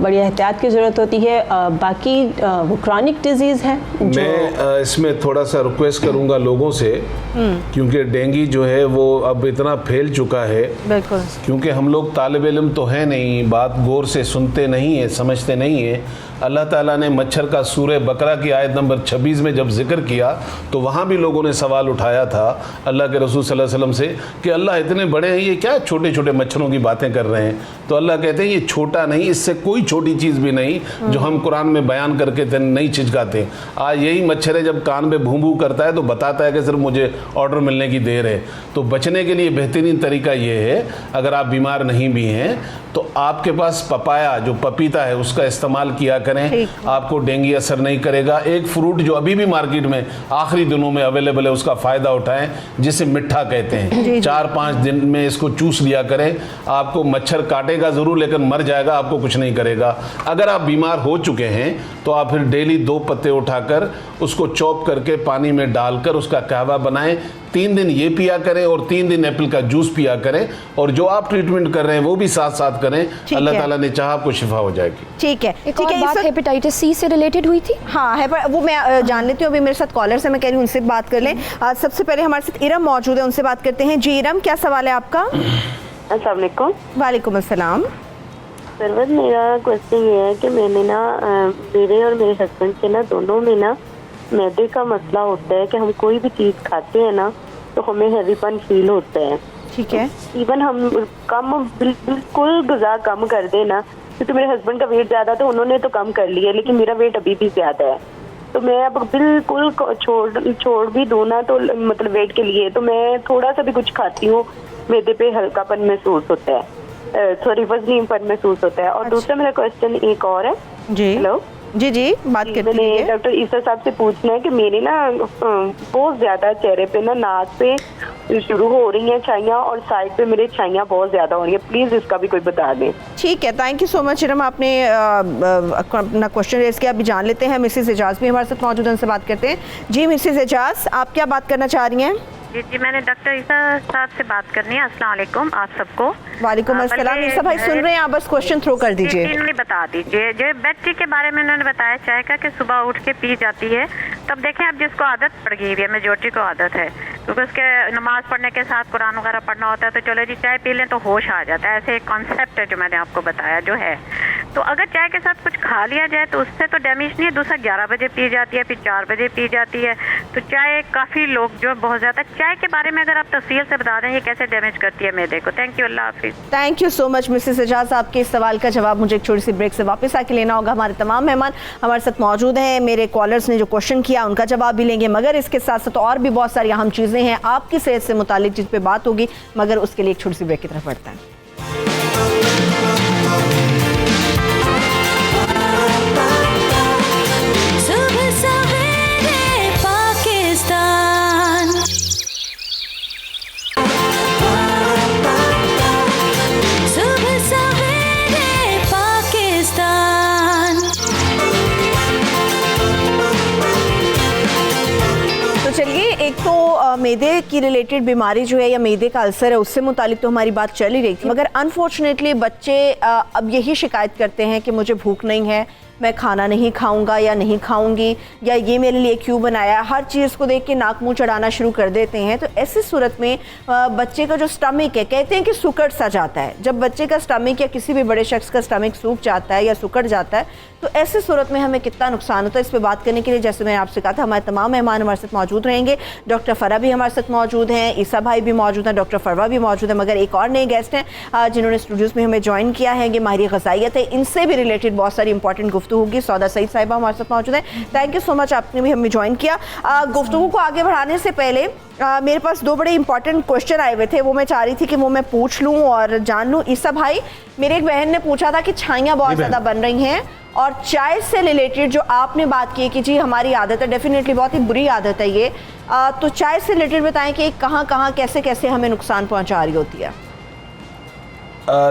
बड़ी एहतियात की ज़रूरत होती है। बाकी वो क्रॉनिक डिजीज़ है। मैं इसमें थोड़ा सा रिक्वेस्ट करूँगा लोगों से, क्योंकि डेंगू जो है वो अब इतना फैल चुका है, बिल्कुल, क्योंकि हम लोग तालिब इल्म तो है नहीं, बात गौर से सुनते नहीं है, समझते नहीं है। अल्लाह ताला ने मच्छर का सूरह बकरा की आयत नंबर 26 में जब जिक्र किया तो वहाँ भी लोगों ने सवाल उठाया था अल्लाह के रसूल सल्लल्लाहु अलैहि वसल्लम से कि अल्लाह इतने बड़े हैं, ये क्या छोटे छोटे मच्छरों की बातें कर रहे हैं। तो अल्लाह कहते हैं ये छोटा नहीं, इससे कोई छोटी चीज़ भी नहीं जो हम कुरान में बयान करके नहीं छिचकाते। आज यही मच्छर है जब कान में भूं भूं करता है तो बताता है कि सिर्फ मुझे ऑर्डर मिलने की देर है। तो बचने के लिए बेहतरीन तरीका ये है, अगर आप बीमार नहीं भी हैं तो आपके पास पपाया जो पपीता है उसका इस्तेमाल किया करें, आपको डेंगू असर नहीं करेगा। एक फ्रूट जो अभी भी मार्केट में आखिरी दिनों में अवेलेबल है उसका फ़ायदा उठाएं, जिसे मिठा कहते हैं। 4-5 दिन में इसको चूस लिया करें, आपको मच्छर काटेगा ज़रूर लेकिन मर जाएगा, आपको कुछ नहीं करेगा। अगर आप बीमार हो चुके हैं तो आप फिर डेली 2 पत्ते उठाकर उसको चॉप करके पानी में डालकर उसका कहवा बनाएं। 3 दिन ये पिया करें और 3 दिन एप्पल का जूस पिया करें, और जो आप ट्रीटमेंट कर रहे हैं वो भी साथ साथ करें। अल्लाह ताला ने चाहा आपको शिफा हो जाएगी। ठीक है। एक और बात हेपेटाइटिस सी से रिलेटेड हुई थी। हाँ, वो मैं जान लेती हूँ। अभी मेरे साथ कॉलर से, मैं कह रही हूँ उनसे बात कर लें। सबसे पहले हमारे साथ इरम मौजूद है, उनसे बात करते हैं। जी इरम, क्या सवाल है आपका? अस्सलाम वालेकुम। वालेकुम अस्सलाम। सरवत, मेरा क्वेश्चन ये है कि मैंने ना मेरे और मेरे हस्बैंड के ना दोनों में ना मैदे का मसला होता है कि हम कोई भी चीज़ खाते हैं ना तो हमें हैवीपन फील होता है। ठीक है। इवन हम बिल्कुल गुज़ा कम कर देना, क्योंकि मेरे हस्बैंड का वेट ज़्यादा था, उन्होंने तो कम कर लिया, लेकिन मेरा वेट अभी भी ज़्यादा है। तो मैं अब बिल्कुल छोड़ भी दूँ ना तो मतलब वेट के लिए, तो मैं थोड़ा सा भी कुछ खाती हूँ मैदे पे हल्कापन महसूस होता है, सॉरी वज़नीपन महसूस होता है। और दूसरा मेरा क्वेश्चन एक और है। जी हेलो। जी जी, बात करते हैं। मैंने डॉक्टर ईसा साहब से पूछना है कि मेरे ना बहुत ज्यादा चेहरे पे ना नाक पे शुरू हो रही हैं छाइयाँ, और साइड पे मेरे छाइयाँ बहुत ज्यादा हो रही है। प्लीज इसका भी कोई बता दें। ठीक है, thank you so much Iram, आपने अपना क्वेश्चन रेज किया। अभी जान लेते हैं, मिसेस एजाज भी हमारे साथ मौजूद हैं, उनसे बात करते हैं। जी मिसेस एजाज, आप क्या बात करना चाह रही हैं? जी, मैंने डॉक्टर ईसा साहब से बात करनी है। अस्सलाम वालेकुम आप सबको। वालेकुम अस्सलाम। ईसा भाई सुन रहे हैं, आप बस क्वेश्चन थ्रो कर दीजिए। इन्होंने बता दीजिए, जो बच्चे के बारे में उन्होंने बताया चाय का कि सुबह उठ के पी जाती है। तब देखें अब जिसको आदत पड़ गई है, मेजोरिटी को आदत है, क्योंकि उसके नमाज पढ़ने के साथ कुरान वगैरह पढ़ना होता है, तो चलो जी चाय पी लें तो होश आ जाता है। ऐसे एक कॉन्सेप्ट है जो मैंने आपको बताया जो है। तो अगर चाय के साथ कुछ खा लिया जाए तो उससे तो डैमेज नहीं है। दूसरा 11 बजे पी जाती है, फिर 4 बजे पी जाती है। तो चाय काफ़ी लोग जो बहुत ज़्यादा, चाय के बारे में अगर आप तफसील से बता दें ये कैसे डैमेज करती है मैदे को। थैंक यू, अल्लाह हाफिज़। Thank you so much Mrs Ejaz. आपके इस सवाल का जवाब मुझे एक छोटी सी ब्रेक से वापस आके लेना होगा। हमारे तमाम मेहमान हमारे साथ मौजूद हैं। मेरे कॉलर्स ने जो क्वेश्चन किया उनका जवाब भी लेंगे, मगर इसके साथ साथ और भी बहुत सारी अहम चीज़ें हैं आपकी सेहत से मुतालिक जिस पे बात होगी, मगर उसके लिए एक छोटी सी ब्रेक की तरफ बढ़ते हैं। चलिए, एक तो मैदे की रिलेटेड बीमारी जो है या मैदे का अल्सर है उससे मुतालिक तो हमारी बात चल ही रही थी, मगर अनफॉर्चुनेटली बच्चे अब यही शिकायत करते हैं कि मुझे भूख नहीं है, मैं खाना नहीं खाऊंगा या नहीं खाऊंगी, या ये मेरे लिए क्यों बनाया। हर चीज़ को देख के नाक मुंह चढ़ाना शुरू कर देते हैं। तो ऐसी सूरत में बच्चे का जो स्टमक है, कहते हैं कि सुकड़ सा जाता है। जब बच्चे का स्टमक या किसी भी बड़े शख्स का स्टमक सूख जाता है या सुकड़ जाता है, तो ऐसी सूरत में हमें कितना नुकसान होता है, इस पर बात करने के लिए जैसे मैंने आपसे कहा था हमारे तमाम मेहमान हमारे साथ मौजूद रहेंगे। डॉक्टर फ़रा भी हमारे साथ मौजूद हैं, ईसा भाई भी मौजूद हैं, डॉक्टर फरवा भी मौजूद है, मगर एक और नए गेस्ट हैं जिन्होंने स्टूडियोज़ में हमें ज्वाइन किया है, ये माहिर ग़ज़ाइयत है। इनसे भी रिलेटेड बहुत सारी इंपॉर्टेंट गुफ्तगू होगी। सौदा सईद साहिबा हमारे साथ मौजूद है। थैंक यू सो मच, आपने भी हमें ज्वाइन किया। गुफ्तगू को आगे बढ़ाने से पहले मेरे पास दो बड़े इंपॉर्टेंट क्वेश्चन आए हुए थे, वो मैं चाह रही थी कि वो मैं पूछ लूँ और जान लूँ। ईसा भाई, मेरी एक बहन ने पूछा था कि छाइयाँ बहुत ज़्यादा बन रही हैं और चाय से रिलेटेड जो आपने बात की कि जी हमारी आदत है, डेफिनेटली बहुत ही बुरी आदत है ये, तो चाय से रिलेटेड बताएं कि कहाँ कहाँ कैसे कैसे हमें नुकसान पहुँचा रही होती है।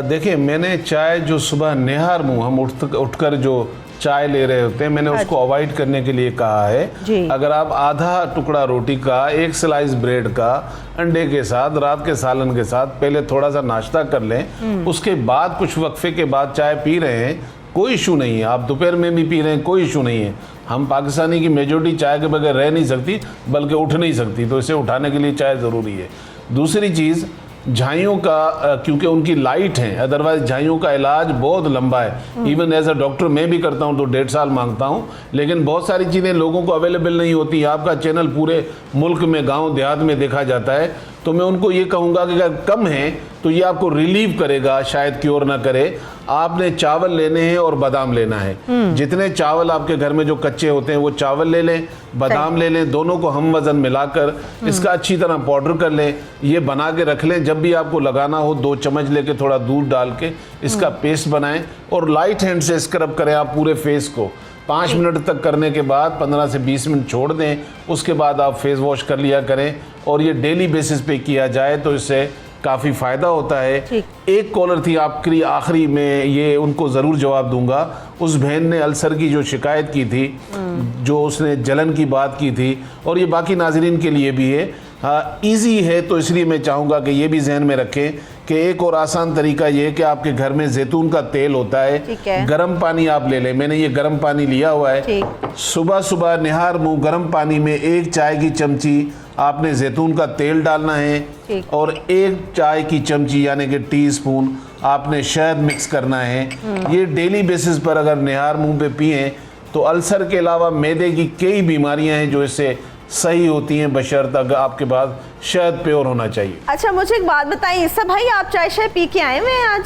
देखिए, मैंने चाय जो सुबह निहार मुँह हम उठकर जो चाय ले रहे होते हैं, मैंने उसको अवॉइड करने के लिए कहा है। अगर आप आधा टुकड़ा रोटी का, एक स्लाइस ब्रेड का, अंडे के साथ, रात के सालन के साथ पहले थोड़ा सा नाश्ता कर लें, उसके बाद कुछ वक्फे के बाद चाय पी रहे हैं, कोई इशू नहीं है। आप दोपहर में भी पी रहे हैं, कोई इशू नहीं है। हम पाकिस्तानी की मेजॉरिटी चाय के बगैर रह नहीं सकती, बल्कि उठ नहीं सकती, तो इसे उठाने के लिए चाय ज़रूरी है। दूसरी चीज़, झाइयों का, क्योंकि उनकी लाइट है, अदरवाइज झाइयों का इलाज बहुत लंबा है। इवन एज अ डॉक्टर मैं भी करता हूं तो 1.5 साल मांगता हूं, लेकिन बहुत सारी चीज़ें लोगों को अवेलेबल नहीं होती। आपका चैनल पूरे मुल्क में, गांव देहात में देखा जाता है, तो मैं उनको ये कहूँगा कि अगर कम है तो ये आपको रिलीव करेगा, शायद क्योर ना करे। आपने चावल लेने हैं और बादाम लेना है। जितने चावल आपके घर में जो कच्चे होते हैं वो चावल ले लें, बादाम ले लें, दोनों को हम वज़न मिलाकर इसका अच्छी तरह पाउडर कर लें, ये बना के रख लें। जब भी आपको लगाना हो 2 चम्मच लेके थोड़ा दूध डाल के इसका पेस्ट बनाएं और लाइट हैंड से स्क्रब करें आप पूरे फेस को। 5 मिनट तक करने के बाद 15 से 20 मिनट छोड़ दें, उसके बाद आप फेस वॉश कर लिया करें। और ये डेली बेसिस पे किया जाए तो इससे काफ़ी फ़ायदा होता है। एक कॉलर थी आपकी, आखिरी में ये उनको ज़रूर जवाब दूंगा। उस बहन ने अल्सर की जो शिकायत की थी, जो उसने जलन की बात की थी, और ये बाकी नाजरीन के लिए भी है। हाँ, ईजी है, तो इसलिए मैं चाहूँगा कि ये भी जहन में रखें कि एक और आसान तरीका ये है कि आपके घर में जैतून का तेल होता है, गर्म पानी आप ले लें। मैंने ये गर्म पानी लिया हुआ है। सुबह सुबह निहार मुँह गर्म पानी में 1 चाय की चमची आपने जैतून का तेल डालना है और 1 चाय की चमची यानी कि टीस्पून आपने शहद मिक्स करना है। ये डेली बेसिस पर अगर निहार मुँह पे पिएं तो अल्सर के अलावा मैदे की कई बीमारियां हैं जो इससे सही होती हैं, बशर्ते अगर आपके पास शहद प्योर होना चाहिए। अच्छा, मुझे एक बात बताइए ईसा भाई, आप चाय पी के आए हुए हैं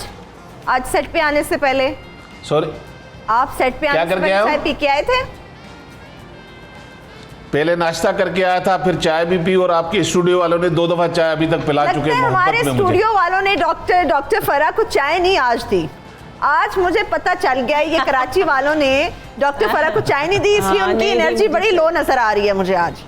आज सेट पे आने से पहले? सॉरी, आप सेट पे आने से पहले चाय पी के आए थे? पहले नाश्ता करके आया था, फिर चाय भी पी, और आपके स्टूडियो वालों ने 2 दफा चाय अभी तक पिला चुके हैं। हमारे स्टूडियो वालों ने डॉक्टर फरा को चाय नहीं आज दी। आज मुझे पता चल गया ये कराची वालों ने डॉक्टर फरा को चाय नहीं दी, इसलिए उनकी एनर्जी बड़ी लो नजर आ रही है मुझे आज।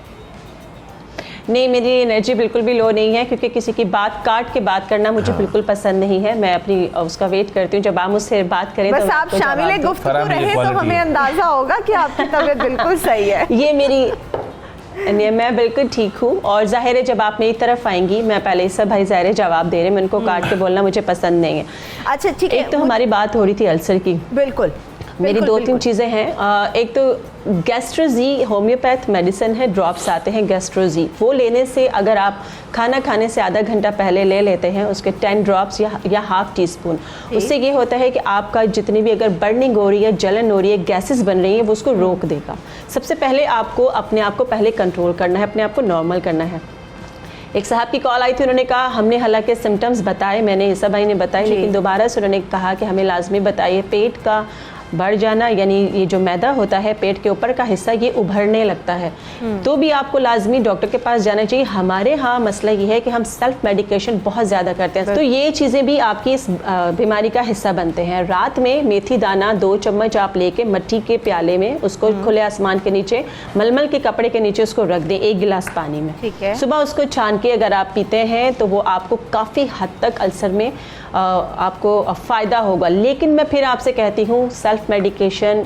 नहीं, मेरी एनर्जी बिल्कुल भी लो नहीं है, क्योंकि किसी की बात काट के बात करना मुझे बिल्कुल पसंद नहीं है। मैं अपनी उसका वेट करती हूँ जब आप मुझसे बात करें। बस तो आप शामिल गुफ्तगू रहे तो हमें अंदाजा होगा कि आपकी तबीयत बिल्कुल सही है। ये मेरी मैं बिल्कुल ठीक हूँ, और जाहिर है जब आप मेरी तरफ आएंगी, मैं पहले ईसा भाई ज़ाहिर जवाब दे रहे हैं, मैं उनको काट के बोलना मुझे पसंद नहीं है। अच्छा ठीक है, एक तो हमारी बात हो रही थी अल्सर की। बिल्कुल। मेरी 2-3 चीज़ें हैं। एक तो गैस्ट्रोजी होम्योपैथ मेडिसिन है, ड्रॉप्स आते हैं गैस्ट्रोजी, वो लेने से अगर आप खाना खाने से आधा घंटा पहले ले लेते हैं उसके 10 ड्रॉप्स या हाफ टी स्पून, उससे ये होता है कि आपका जितनी भी अगर बर्निंग हो रही है, जलन हो रही है, गैसेस बन रही हैं, वो उसको रोक देगा। सबसे पहले आपको अपने आप को पहले कंट्रोल करना है, अपने आप को नॉर्मल करना है। एक साहब की कॉल आई थी, उन्होंने कहा हमने हालांकि सिम्टम्स बताए, मैंने ईसा भाई ने बताए, लेकिन दोबारा से उन्होंने कहा कि हमें लाजमी बताइए पेट का बढ़ जाना, यानी ये जो मैदा होता है पेट के ऊपर का हिस्सा ये उभरने लगता है, तो भी आपको लाजमी डॉक्टर के पास जाना चाहिए। हमारे यहाँ मसला ये है कि हम सेल्फ मेडिकेशन बहुत ज़्यादा करते हैं, तो ये चीज़ें भी आपकी इस बीमारी का हिस्सा बनते हैं। रात में मेथी दाना 2 चम्मच आप लेके मट्टी के प्याले में उसको खुले आसमान के नीचे मलमल के कपड़े के नीचे उसको रख दें 1 गिलास पानी में, ठीक है। सुबह उसको छान के अगर आप पीते हैं तो वो आपको काफ़ी हद तक अल्सर में आपको फ़ायदा होगा। लेकिन मैं फिर आपसे कहती हूँ सेल्फ मेडिकेशन,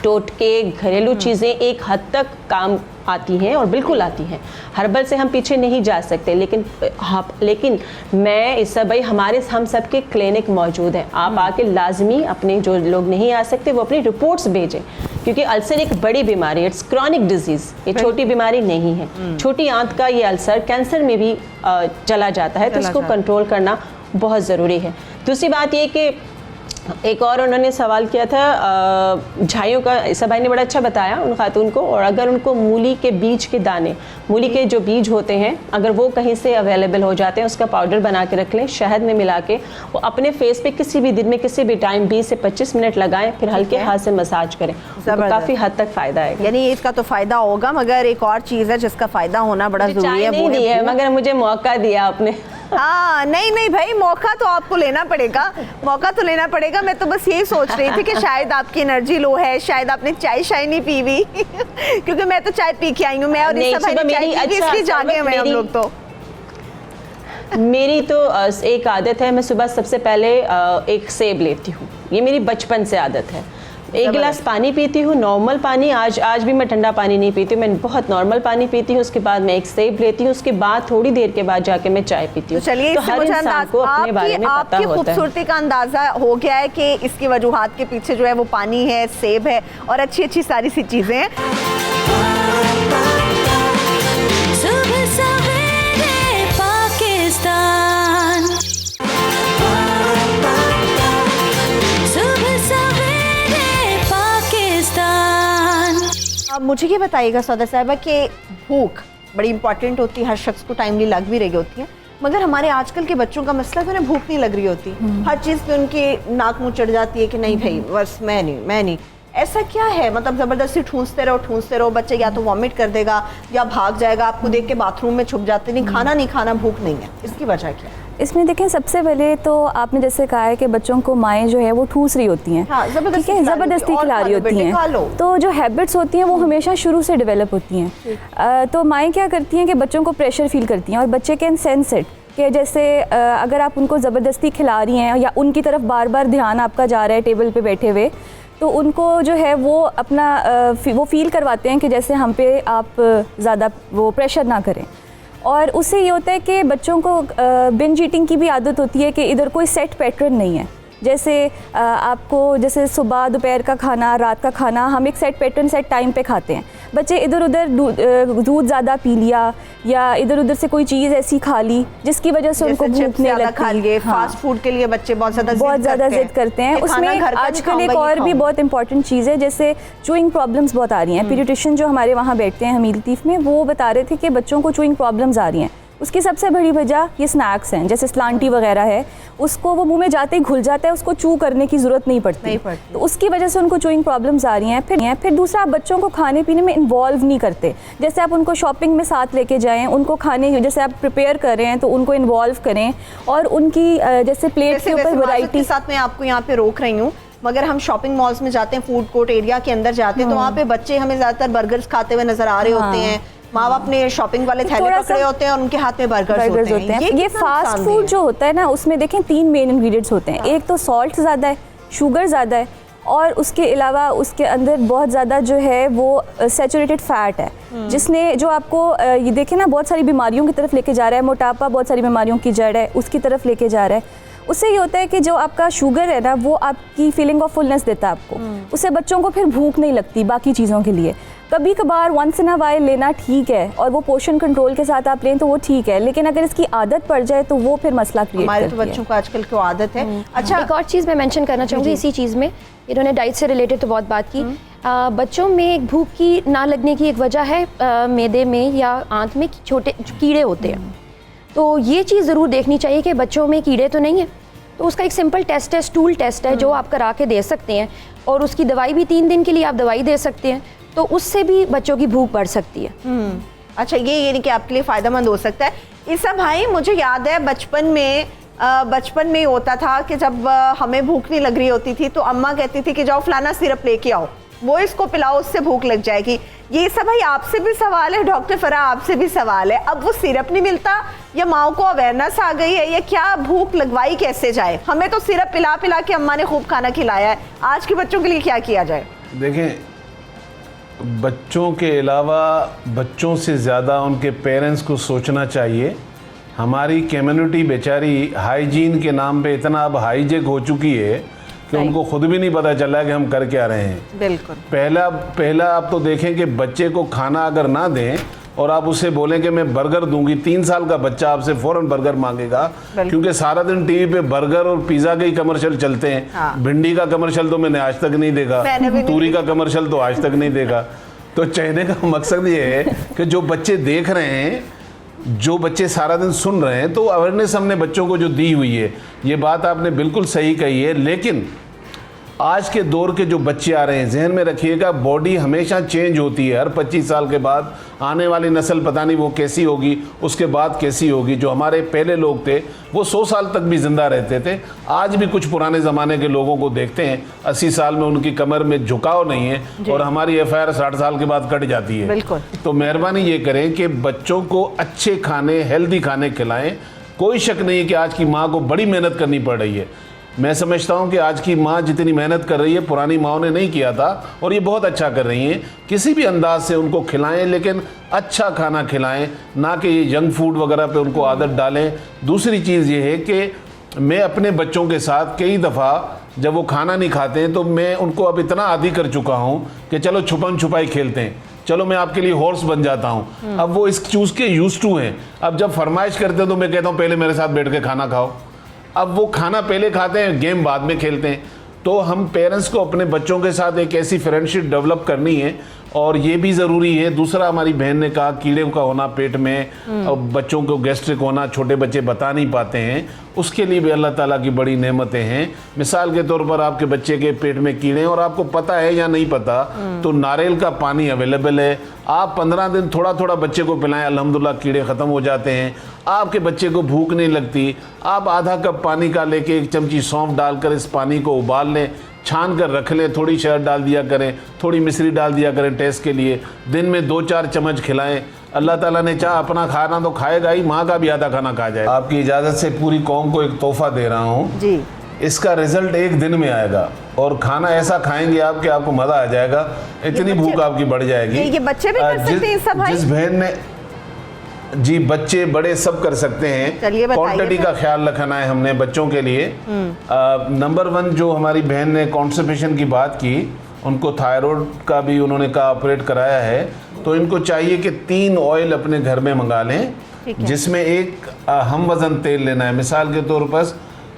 टोटके, घरेलू चीज़ें एक हद तक काम आती हैं और बिल्कुल आती हैं, हर्बल से हम पीछे नहीं जा सकते। लेकिन मैं इस सब भाई हम सब के क्लिनिक मौजूद हैं, आप आके लाजमी अपने जो लोग नहीं आ सकते वो अपनी रिपोर्ट्स भेजें, क्योंकि अल्सर एक बड़ी बीमारी है, इट्स क्रॉनिक डिजीज़, ये छोटी बीमारी नहीं है। छोटी आंत का ये अल्सर कैंसर में भी चला जाता है, तो इसको कंट्रोल करना बहुत ज़रूरी है। दूसरी बात ये कि एक और उन्होंने सवाल किया था झाइयों का, ईसा भाई ने बड़ा अच्छा बताया उन खातून को, और अगर उनको मूली के बीज के दाने, मूली के जो बीज होते हैं अगर वो कहीं से अवेलेबल हो जाते हैं, उसका पाउडर बना के रख लें, शहद में मिला के वो अपने फेस पे किसी भी दिन में किसी भी टाइम 20 से 25 मिनट लगाएं, फिर हल्के हाथ से मसाज करें, तो काफ़ी हद तक फ़ायदा है। यानी इसका तो फ़ायदा होगा, मगर एक और चीज़ है जिसका फ़ायदा होना बड़ा ज़रूरी है, वो है मगर मुझे मौका दिया आपने। हाँ नहीं भाई, मौका तो आपको लेना पड़ेगा, मौका तो लेना पड़ेगा। मैं तो बस यही सोच रही थी कि शायद आपकी एनर्जी लो है, शायद आपने चाय नहीं पी हुई क्योंकि मैं तो चाय पी के आई हूँ, मैं और ईसा भाई ने चाय पी के इसलिए जागे हुए हम लोग। तो मेरी तो एक आदत है, मैं सुबह सबसे पहले एक सेब लेती हूँ, ये मेरी बचपन से आदत है। 1 गिलास पानी पीती हूँ, नॉर्मल पानी, आज भी मैं ठंडा पानी नहीं पीती हूँ, मैं बहुत नॉर्मल पानी पीती हूँ। उसके बाद मैं एक सेब लेती हूँ, उसके बाद थोड़ी देर के बाद जाके मैं चाय पीती हूँ। तो चलिए, तो हर इंसान को अपने बारे में पता होता है। खूबसूरती का अंदाजा हो गया है कि इसकी वजूहात के पीछे जो है वो पानी है, सेब है और अच्छी सारी सी चीजें हैं। मुझे ये बताइएगा सौदा साहिबा कि भूख बड़ी इंपॉर्टेंट होती है, हर शख्स को टाइमली लग भी रही होती है, मगर हमारे आजकल के बच्चों का मसला है उन्हें भूख नहीं लग रही होती, हर चीज़ पे उनकी नाक मुँह चढ़ जाती है कि नहीं भाई बस मैं नहीं। ऐसा क्या है, मतलब ज़बरदस्ती ठूंसते रहो, बच्चे या तो वॉमिट कर देगा या भाग जाएगा, आपको देख के बाथरूम में छुप जाते, नहीं खाना भूख नहीं है, इसकी वजह क्या है? इसमें देखें, सबसे पहले तो आपने जैसे कहा है कि बच्चों को माएँ जो है वो ठूस रही होती हैं, ठीक है, ज़बरदस्ती खिला रही होती हैं, तो जो हैबिट्स होती हैं वो हमेशा शुरू से डेवलप होती हैं। तो माएँ क्या करती हैं कि बच्चों को प्रेशर फील करती हैं और बच्चे कैन सेंस इट कि जैसे अगर आप उनको ज़बरदस्ती खिला रही हैं या उनकी तरफ बार बार ध्यान आपका जा रहा है टेबल पे बैठे हुए, तो उनको जो है वो अपना वो फील करवाते हैं कि जैसे हम पे आप ज़्यादा वो प्रेशर ना करें। और उससे ये होता है कि बच्चों को बिंज ईटिंग की भी आदत होती है कि इधर कोई सेट पैटर्न नहीं है, जैसे आपको जैसे सुबह दोपहर का खाना, रात का खाना हम एक सेट पैटर्न सेट टाइम पे खाते हैं। बच्चे इधर उधर दूध ज़्यादा पी लिया या इधर उधर से कोई चीज़ ऐसी खा ली जिसकी वजह से उनको भूख नहीं लगती, खा लिए। फास्ट फूड के लिए बच्चे बहुत ज़्यादा जिद करते हैं। उसमें आजकल एक और भी बहुत इंपॉर्टेंट चीज़ है, जैसे चूइंग प्रॉब्लम्स बहुत आ रही हैं। पीडियाट्रिशियन जो हमारे वहाँ बैठते हैं हमीर लतीफ़ में, वो बता रहे थे कि बच्चों को चूइंग प्रॉब्लम्स आ रही हैं। उसकी सबसे बड़ी वजह ये स्नैक्स हैं, जैसे स्लांटी वगैरह है, उसको वो मुंह में जाते ही घुल जाता है, उसको चू करने की ज़रूरत नहीं पड़ती। तो उसकी वजह से उनको चूइंग प्रॉब्लम्स आ रही हैं। फिर दूसरा, आप बच्चों को खाने पीने में इन्वॉल्व नहीं करते, जैसे आप उनको शॉपिंग में साथ लेके जाएं, उनको खाने जैसे आप प्रिपेयर कर रहे हैं तो उनको इन्वॉल्व करें और उनकी जैसे प्लेट के ऊपर वैरायटी के साथ मैं आपको यहाँ पे रोक रही हूँ, मगर हम शॉपिंग मॉल्स में जाते हैं, फूड कोर्ट एरिया के अंदर जाते हैं, तो वहाँ पे बच्चे हमें ज़्यादातर बर्गर्स खाते हुए नजर आ रहे होते हैं, माँ बाप ने शॉपिंग वाले थैले पकड़े होते हैं और उनके हाथ में बर्गर्स होते हैं। ये फास्ट फूड जो होता है ना, उसमें देखें 3 मेन इंग्रेडिएंट्स होते हैं। एक तो सॉल्ट ज़्यादा है, शुगर ज़्यादा है, और उसके अलावा उसके अंदर बहुत ज़्यादा जो है वो सैचुरेटेड फैट है, जिसने जो आपको ये देखें ना बहुत सारी बीमारियों की तरफ लेके जा रहा है। मोटापा बहुत सारी बीमारियों की जड़ है, उसकी तरफ लेके जा रहा है। उससे ये होता है कि जो आपका शुगर है ना वो आपकी फीलिंग ऑफ फुलनेस देता है आपको, उससे बच्चों को फिर भूख नहीं लगती बाकी चीज़ों के लिए। कभी कभार वंस इन अ वाइल लेना ठीक है और वो पोर्शन कंट्रोल के साथ आप लें तो वो ठीक है, लेकिन अगर इसकी आदत पड़ जाए तो वो फिर मसला क्रिएट करती है। हमारे तो बच्चों को आजकल क्यों आदत है। अच्छा, एक और चीज़ मैं मेंशन करना चाहूँगी इसी चीज़ में, इन्होंने डाइट से रिलेटेड तो बहुत बात की। बच्चों में भूख की ना लगने की एक वजह है मैदे में या आंत में छोटे कीड़े होते हैं, तो ये चीज़ ज़रूर देखनी चाहिए कि बच्चों में कीड़े तो नहीं है। तो उसका एक सिंपल टेस्ट है, स्टूल टेस्ट है, जो आप करा के दे सकते हैं, और उसकी दवाई भी 3 दिन के लिए आप दवाई दे सकते हैं, तो उससे भी बच्चों की भूख बढ़ सकती है। अच्छा, ये नहीं कि आपके लिए फ़ायदेमंद हो सकता है। ईसा भाई, मुझे याद है बचपन में होता था कि जब हमें भूख नहीं लग रही होती थी तो अम्मा कहती थी कि जाओ फलाना सिरप लेके आओ, वो इसको पिलाओ, उससे भूख लग जाएगी। ये सब भाई आपसे भी सवाल है, डॉक्टर फराह आपसे भी सवाल है, अब वो सिरप नहीं मिलता या माओ को अवेयरनेस आ गई है, या क्या भूख लगवाई कैसे जाए? हमें तो सिरप पिला पिला के अम्मा ने खूब खाना खिलाया है, आज के बच्चों के लिए क्या किया जाए? देखें, बच्चों के अलावा बच्चों से ज़्यादा उनके पेरेंट्स को सोचना चाहिए। हमारी कम्युनिटी बेचारी हाइजीन के नाम पे इतना अब हाईजेक हो चुकी है कि उनको खुद भी नहीं पता चला कि हम कर क्या रहे हैं। बिल्कुल। पहला आप तो देखें कि बच्चे को खाना अगर ना दें और आप उसे बोलें कि मैं बर्गर दूंगी, 3 साल का बच्चा आपसे फौरन बर्गर मांगेगा, क्योंकि सारा दिन टीवी पे बर्गर और पिज़्ज़ा के ही कमर्शियल चलते हैं। हाँ। भिंडी का कमर्शियल तो मैंने आज तक नहीं देखा, तूरी का कमर्शियल तो आज तक नहीं देखा। तो कहने का मकसद ये है कि जो बच्चे देख रहे हैं, जो बच्चे सारा दिन सुन रहे हैं, तो अवेयरनेस हमने बच्चों को जो दी हुई है, ये बात आपने बिल्कुल सही कही है। लेकिन आज के दौर के जो बच्चे आ रहे हैं, जहन में रखिएगा, बॉडी हमेशा चेंज होती है। हर 25 साल के बाद आने वाली नस्ल पता नहीं वो कैसी होगी, उसके बाद कैसी होगी। जो हमारे पहले लोग थे वो 100 साल तक भी ज़िंदा रहते थे। आज भी कुछ पुराने ज़माने के लोगों को देखते हैं, 80 साल में उनकी कमर में झुकाव नहीं है और हमारी FIR 60 साल के बाद कट जाती है। बिल्कुल। तो मेहरबानी ये करें कि बच्चों को अच्छे खाने, हेल्दी खाने खिलाएं। कोई शक नहीं है कि आज की माँ को बड़ी मेहनत करनी पड़ रही है। मैं समझता हूं कि आज की माँ जितनी मेहनत कर रही है पुरानी माँओं ने नहीं किया था, और ये बहुत अच्छा कर रही हैं। किसी भी अंदाज से उनको खिलाएं, लेकिन अच्छा खाना खिलाएं, ना कि ये जंक फूड वगैरह पे उनको आदत डालें। दूसरी चीज़ ये है कि मैं अपने बच्चों के साथ कई दफ़ा जब वो खाना नहीं खाते हैं तो मैं उनको अब इतना आदी कर चुका हूँ कि चलो छुपन छुपाई खेलते हैं, चलो मैं आपके लिए हॉर्स बन जाता हूँ। अब वो इस चूज़ के यूज टू हैं। अब जब फरमाइश करते हैं तो मैं कहता हूँ पहले मेरे साथ बैठ के खाना खाओ। अब वो खाना पहले खाते हैं, गेम बाद में खेलते हैं। तो हम पेरेंट्स को अपने बच्चों के साथ एक ऐसी फ्रेंडशिप डेवलप करनी है, और ये भी ज़रूरी है। दूसरा, हमारी बहन ने कहा कीड़े का होना पेट में, और बच्चों को गैस्ट्रिक होना, छोटे बच्चे बता नहीं पाते हैं, उसके लिए भी अल्लाह ताला की बड़ी नेमतें हैं। मिसाल के तौर पर आपके बच्चे के पेट में कीड़े हैं और आपको पता है या नहीं पता, तो नारियल का पानी अवेलेबल है। आप 15 दिन थोड़ा थोड़ा बच्चे को पिलाएं, अल्हम्दुलिल्लाह कीड़े ख़त्म हो जाते हैं। आपके बच्चे को भूख नहीं लगती, आप आधा कप पानी का लेके 1 चमची सौंफ डालकर इस पानी को उबाल लें, छान कर रख लें, थोड़ी शहद डाल दिया करें, थोड़ी मिश्री डाल दिया करें टेस्ट के लिए। दिन में 2-4 चम्मच खिलाएं। अल्लाह ताला ने चाहा अपना खाना तो खाएगा ही, माँ का भी आधा खाना खा जाए। आपकी इजाज़त से पूरी कौम को एक तोहफा दे रहा हूँ जी। इसका रिजल्ट 1 दिन में आएगा, और खाना ऐसा खाएंगे आप कि आपको मज़ा आ जाएगा, इतनी भूख आपकी बढ़ जाएगी। ये बच्चे भी कर सकते हैं सब भाई? जिस बहन ने, जी बच्चे बड़े सब कर सकते हैं। क्वांटिटी का ख्याल रखना है हमने बच्चों के लिए। नंबर 1 जो हमारी बहन ने कॉन्स्टिपेशन की बात की, उनको थायराइड का भी उन्होंने कहा ऑपरेट कराया है, तो इनको चाहिए कि 3 ऑयल अपने घर में मंगा लें, जिसमें एक हम वज़न तेल लेना है। मिसाल के तौर पर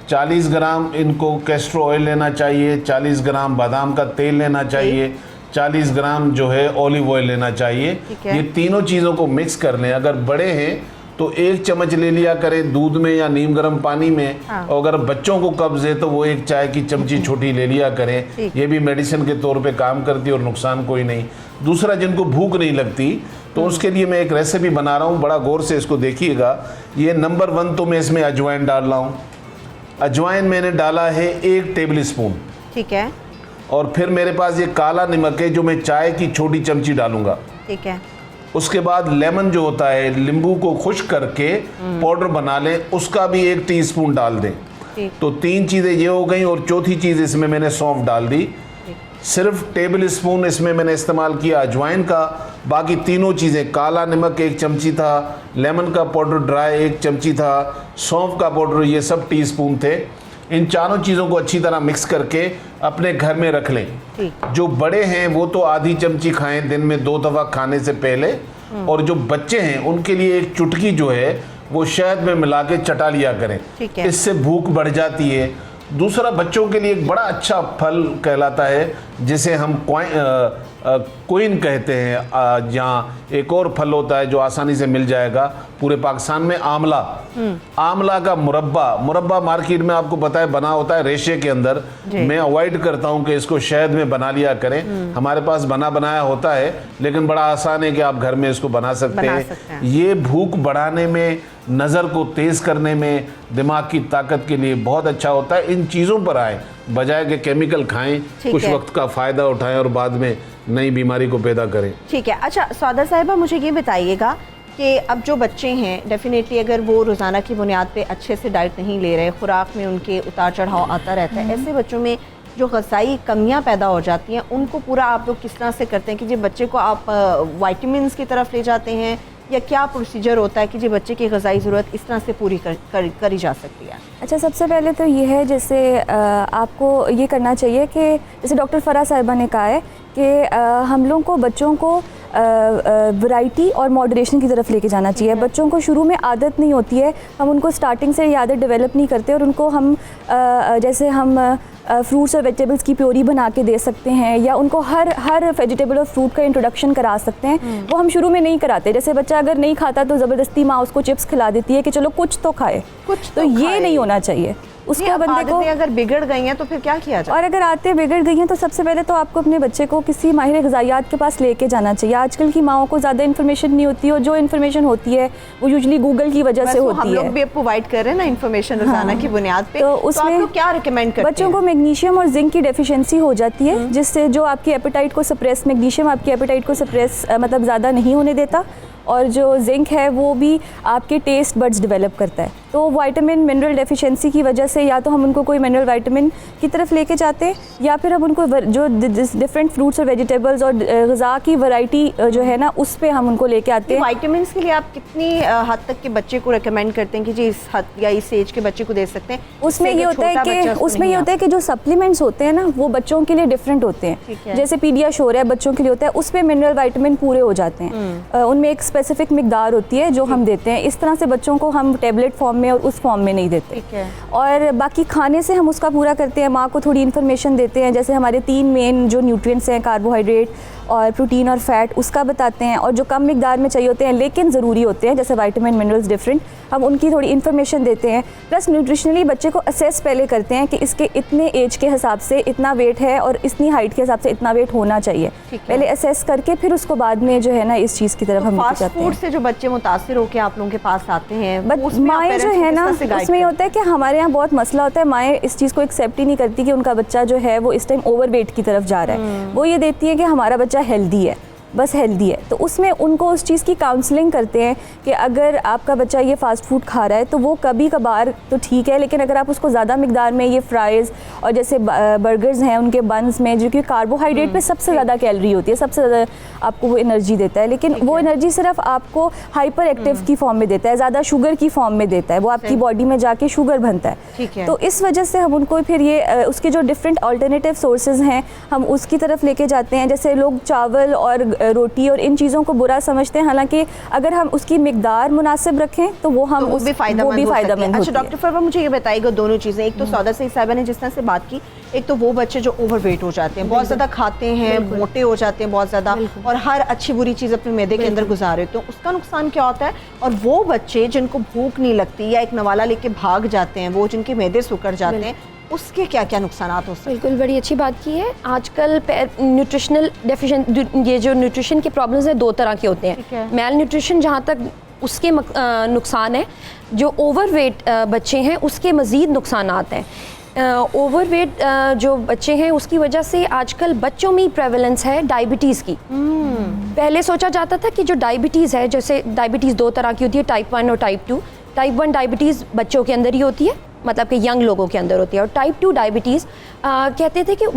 40 ग्राम इनको कैस्टर ऑयल लेना चाहिए, 40 ग्राम बादाम का तेल लेना चाहिए, 40 ग्राम जो है ऑलिव ऑयल लेना चाहिए। ये तीनों चीज़ों को मिक्स कर लें। अगर बड़े हैं तो 1 चम्मच ले लिया करें दूध में या नीम गर्म पानी में, और अगर बच्चों को कब्ज़ है तो वो 1 चाय की चमची छोटी ले लिया करें। ये भी मेडिसिन के तौर पे काम करती है और नुकसान कोई नहीं। दूसरा, जिनको भूख नहीं लगती तो उसके लिए मैं एक रेसिपी बना रहा हूँ, बड़ा गौर से इसको देखिएगा। ये नंबर 1 तो मैं इसमें अजवाइन डाल रहा हूँ। अजवाइन मैंने डाला है 1 टेबल स्पून, ठीक है। और फिर मेरे पास ये काला नमक है जो मैं चाय की छोटी चमची डालूंगा, ठीक है। उसके बाद लेमन जो होता है, नींबू को खुश्क करके पाउडर बना लें, उसका भी 1 टीस्पून डाल दें। तो 3 चीज़ें ये हो गई, और चौथी चीज़ इसमें मैंने सौंफ डाल दी। सिर्फ टेबल स्पून इसमें मैंने इस्तेमाल किया अजवाइन का। बाकी तीनों चीज़ें, काला नमक 1 चमची था, लेमन का पाउडर ड्राई 1 चमची था, सौंफ का पाउडर, ये सब टीस्पून थे। इन चारों चीज़ों को अच्छी तरह मिक्स करके अपने घर में रख लें। जो बड़े हैं वो तो आधी चमची खाएं दिन में 2 दफ़ा खाने से पहले, और जो बच्चे हैं उनके लिए एक चुटकी जो है वो शहद में मिला के चटा लिया करें, इससे भूख बढ़ जाती है। दूसरा, बच्चों के लिए एक बड़ा अच्छा फल कहलाता है जिसे हम कोइन कहते हैं, यहाँ एक और फल होता है जो आसानी से मिल जाएगा पूरे पाकिस्तान में, आंवला। आंवला का मुरब्बा मार्केट में आपको पता है बना होता है रेशे के अंदर। मैं अवॉइड करता हूँ कि इसको शहद में बना लिया करें। हमारे पास बना बनाया होता है, लेकिन बड़ा आसान है कि आप घर में इसको बना सकते हैं। ये भूख बढ़ाने में, नज़र को तेज़ करने में, दिमाग की ताकत के लिए बहुत अच्छा होता है। इन चीज़ों पर आए, बजाय के केमिकल खाएं, कुछ वक्त का फ़ायदा उठाएं और बाद में नई बीमारी को पैदा करें। ठीक है। अच्छा सौदा साहिबा, मुझे ये बताइएगा कि अब जो बच्चे हैं डेफिनेटली अगर वो रोज़ाना की बुनियाद पे अच्छे से डाइट नहीं ले रहे, खुराक में उनके उतार चढ़ाव आता रहता है, ऐसे बच्चों में जो ग़िज़ाई कमियां पैदा हो जाती हैं उनको पूरा आप लोग किस तरह से करते हैं कि जी बच्चे को आप वाइटामिन्स की तरफ ले जाते हैं, या क्या प्रोसीजर होता है कि जी बच्चे की ग़िज़ाई ज़रूरत इस तरह से पूरी करी जा सकती है? अच्छा, सबसे पहले तो ये है जैसे आपको ये करना चाहिए कि जैसे डॉक्टर फ़राह साहिबा ने कहा है कि हम लोगों को बच्चों को वैरायटी और मॉडरेशन की तरफ लेके जाना चाहिए। बच्चों को शुरू में आदत नहीं होती है, हम उनको स्टार्टिंग से ये आदत डेवलप नहीं करते, और उनको हम जैसे हम फ्रूट्स और वेजिटेबल्स की प्योरी बना के दे सकते हैं, या उनको हर वेजिटेबल और फ्रूट का इंट्रोडक्शन करा सकते हैं। वो हम शुरू में नहीं कराते। जैसे बच्चा अगर नहीं खाता तो ज़बरदस्ती माँ उसको चिप्स खिला देती है कि चलो कुछ तो खाए, तो ये नहीं होना चाहिए। उसका बंदे को अगर बिगड़ गई हैं तो फिर क्या किया जाए? और अगर आते बिगड़ गई हैं तो सबसे पहले तो आपको अपने बच्चे को किसी माहिर ग़िज़ायात के पास लेके जाना चाहिए। आजकल की माओं को ज़्यादा इन्फॉर्मेशन नहीं होती, और जो इन्फॉर्मेशन होती है वो यूजुअली गूगल की वजह से होती है। हम लोग भी प्रोवाइड कर रहे हैं ना इन्फॉर्मेशन रोज़ाना की बुनियाद पे, तो उसमें आप क्या रिकमेंड करते हैं? बच्चों को मैग्नीशियम और जिंक की डेफिशिएंसी हो जाती है, जिससे जो आपकी एपेटाइट को सप्रेस, मैग्नीशियम आपकी एपेटाइट को सप्रेस मतलब ज़्यादा नहीं होने देता, और जो जिंक है वो भी आपके टेस्ट बड्स डेवलप करता है। तो विटामिन मिनरल डेफिशिएंसी की वजह से या तो हम उनको कोई मिनरल विटामिन की तरफ लेके जाते हैं, या फिर हम उनको जो डिफरेंट फ्रूट्स और वेजिटेबल्स और ग़िज़ा की वैरायटी जो है ना उस पे हम उनको लेके आते हैं। विटामिन के लिए आप कितनी हद तक के बच्चे को रिकमेंड करते हैं कि जी इस हद या इस एज के बच्चे को दे सकते हैं? उसमें ये होता है कि जो सप्लीमेंट्स होते हैं ना वो बच्चों के लिए डिफरेंट होते हैं। जैसे पीडियाश्योर है बच्चों के लिए होता है, उस पर मिनरल विटामिन पूरे हो जाते हैं, उनमें एक स्पेसिफिक मिकदार होती है जो हम देते हैं। इस तरह से बच्चों को हम टेबलेट फॉर्म में और उस फॉर्म में नहीं देते। और बाकी खाने से हम उसका पूरा करते हैं। माँ को थोड़ी इन्फॉर्मेशन देते हैं, जैसे हमारे 3 मेन जो न्यूट्रिएंट्स हैं, कार्बोहाइड्रेट और प्रोटीन और फैट, उसका बताते हैं, और जो कम मिकदार में चाहिए होते हैं लेकिन ज़रूरी होते हैं जैसे विटामिन मिनरल्स डिफरेंट, हम उनकी थोड़ी इन्फॉर्मेशन देते हैं। प्लस न्यूट्रिशनली बच्चे को असेस पहले करते हैं कि इसके इतने एज के हिसाब से इतना वेट है और इतनी हाइट के हिसाब से इतना वेट होना चाहिए। पहले असेस करके फिर उसको बाद में जो है ना इस चीज़ की तरफ हम लेके जाते हैं। फूड से जो बच्चे मुतासिर होकर आप लोगों के पास आते हैं, माएँ जो है ना उसमें ये होता है कि हमारे यहाँ बहुत मसला होता है, माएँ इस चीज़ को एक्सेप्ट ही नहीं करती कि उनका बच्चा जो है वो इस टाइम ओवरवेट की तरफ जा रहा है। वो ये देती है कि हमारा बच्चा हेल्दी है, बस हेल्दी है। तो उसमें उनको उस चीज़ की काउंसलिंग करते हैं कि अगर आपका बच्चा ये फास्ट फूड खा रहा है तो वो कभी कभार तो ठीक है, लेकिन अगर आप उसको ज़्यादा मिकदार में ये फ्राइज़ और जैसे बर्गर्स हैं उनके बन्स में जो कि कार्बोहाइड्रेट पे सबसे ज़्यादा कैलोरी होती है, सबसे ज़्यादा आपको वो एनर्जी देता है, लेकिन वो एनर्जी सिर्फ आपको हाइपर एक्टिव की फॉर्म में देता है, ज़्यादा शुगर की फॉर्म में देता है, वो आपकी बॉडी में जाके शुगर बनता है। तो इस वजह से हम उनको फिर ये उसके जो डिफरेंट अल्टरनेटिव सोर्सेज हैं हम उसकी तरफ लेके जाते हैं। जैसे लोग चावल और रोटी और इन चीज़ों को बुरा समझते हैं, हालांकि अगर हम उसकी मिकदार मुनासिब रखें तो वो हम तो भी फ़ायदेमंद। अच्छा डॉक्टर फरवा, मुझे ये बताइएगा दोनों चीज़ें, एक तो सौदा सही साहिबा ने जिस तरह से बात की, एक तो वो बच्चे जो ओवरवेट हो जाते हैं, बहुत ज़्यादा खाते हैं, मोटे हो जाते हैं बहुत ज़्यादा, और हर अच्छी बुरी चीज़ अपने मैदे के अंदर गुजारे, तो उसका नुकसान क्या होता है? और वो बच्चे जिनको भूख नहीं लगती या एक नवाला लेके भाग जाते हैं, वो जिनके मैदे सुकर जाते हैं, उसके क्या क्या नुकसान हो सकते हैं? बिल्कुल, बड़ी अच्छी बात की है। आजकल न्यूट्रिशनल डेफिशिएंसी, ये जो न्यूट्रिशन के प्रॉब्लम्स हैं 2 तरह के होते हैं। मेल न्यूट्रिशन जहाँ तक उसके नुकसान है, जो ओवरवेट बच्चे हैं उसके मज़ीद नुकसान आते हैं। ओवरवेट जो बच्चे हैं उसकी वजह से आजकल बच्चों में प्रेवलेंस है डायबिटीज़ की। पहले सोचा जाता था कि जो डायबिटीज़ है, जैसे डायबिटीज़ 2 तरह की होती है, टाइप 1 और टाइप 2। टाइप 1 डायबिटीज़ बच्चों के अंदर ही होती है, मतलब कि यंग लोगों के अंदर होती है, और टाइप 2 डायबिटीज़ कहते थे कि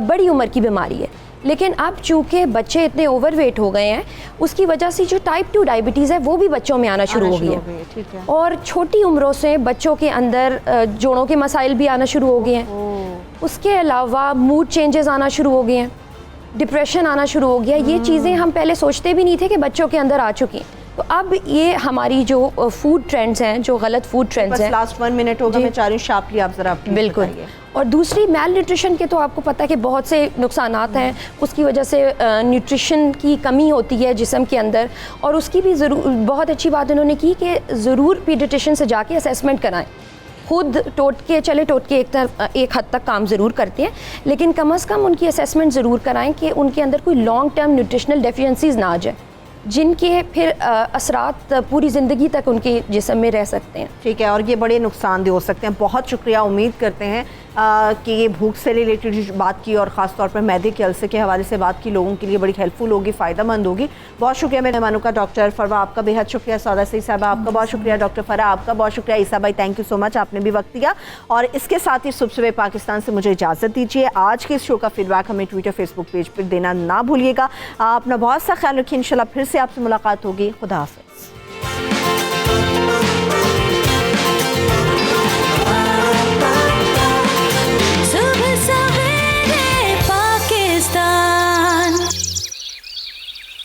बड़ी उम्र की बीमारी है। लेकिन अब चूंकि बच्चे इतने ओवरवेट हो गए हैं, उसकी वजह से जो टाइप 2 डायबिटीज़ है वो भी बच्चों में आना शुरू हो गई है। ठीक है। और छोटी उम्रों से बच्चों के अंदर जोड़ों के मसाइल भी आना शुरू हो गए हैं। उसके अलावा मूड चेंजेस आना शुरू हो गए हैं, डिप्रेशन आना शुरू हो गया। ये चीज़ें हम पहले सोचते भी नहीं थे कि बच्चों के अंदर आ चुकी हैं। तो अब ये हमारी जो फूड ट्रेंड्स हैं, जो गलत फूड ट्रेंड्स हैं, लास्ट 1 मिनट होगा, मैं चाह रही हूँ शार्पली आप जरा बिल्कुल। और दूसरी मेल न्यूट्रिशन के तो आपको पता है कि बहुत से नुकसानात हैं। उसकी वजह से न्यूट्रिशन की कमी होती है जिस्म के अंदर, और उसकी भी ज़रूर बहुत अच्छी बात उन्होंने की कि ज़रूर पीडियाट्रिशियन से जाके असेसमेंट कराएं। खुद टोटके एक हद तक काम ज़रूर करते हैं, लेकिन कम से कम उनकी असेसमेंट ज़रूर कराएं कि उनके अंदर कोई लॉन्ग टर्म न्यूट्रिशनल डेफिशिएंसीज ना आ जाए, जिनके फिर असरात पूरी ज़िंदगी तक उनके जिस्म में रह सकते हैं। ठीक है, और ये बड़े नुकसानदेह हो सकते हैं। बहुत शुक्रिया, उम्मीद करते हैं कि ये भूख से रिलेटेड बात की और ख़ास तौर पर मैदे के अल्सर के हवाले से बात की लोगों के लिए बड़ी हेल्पफुल होगी, फ़ायदेमंद होगी। बहुत शुक्रिया मेरे मेहमानों का, डॉक्टर फरवा आपका बेहद शुक्रिया, सौदा सईद साहबा आपका बहुत शुक्रिया, डॉक्टर फरा आपका बहुत शुक्रिया, ईसा भाई थैंक यू सो मच, आपने भी वक्त दिया। और इसके साथ ही सुबह पाकिस्तान से मुझे इजाज़त दीजिए। आज के इस शो का फीडबैक हमें ट्विटर फेसबुक पेज पर देना ना भूलिएगा। अपना बहुत सा ख्याल रखिए, इंशाल्लाह फिर से आपसे मुलाकात होगी। खुदा हाफ़िज़।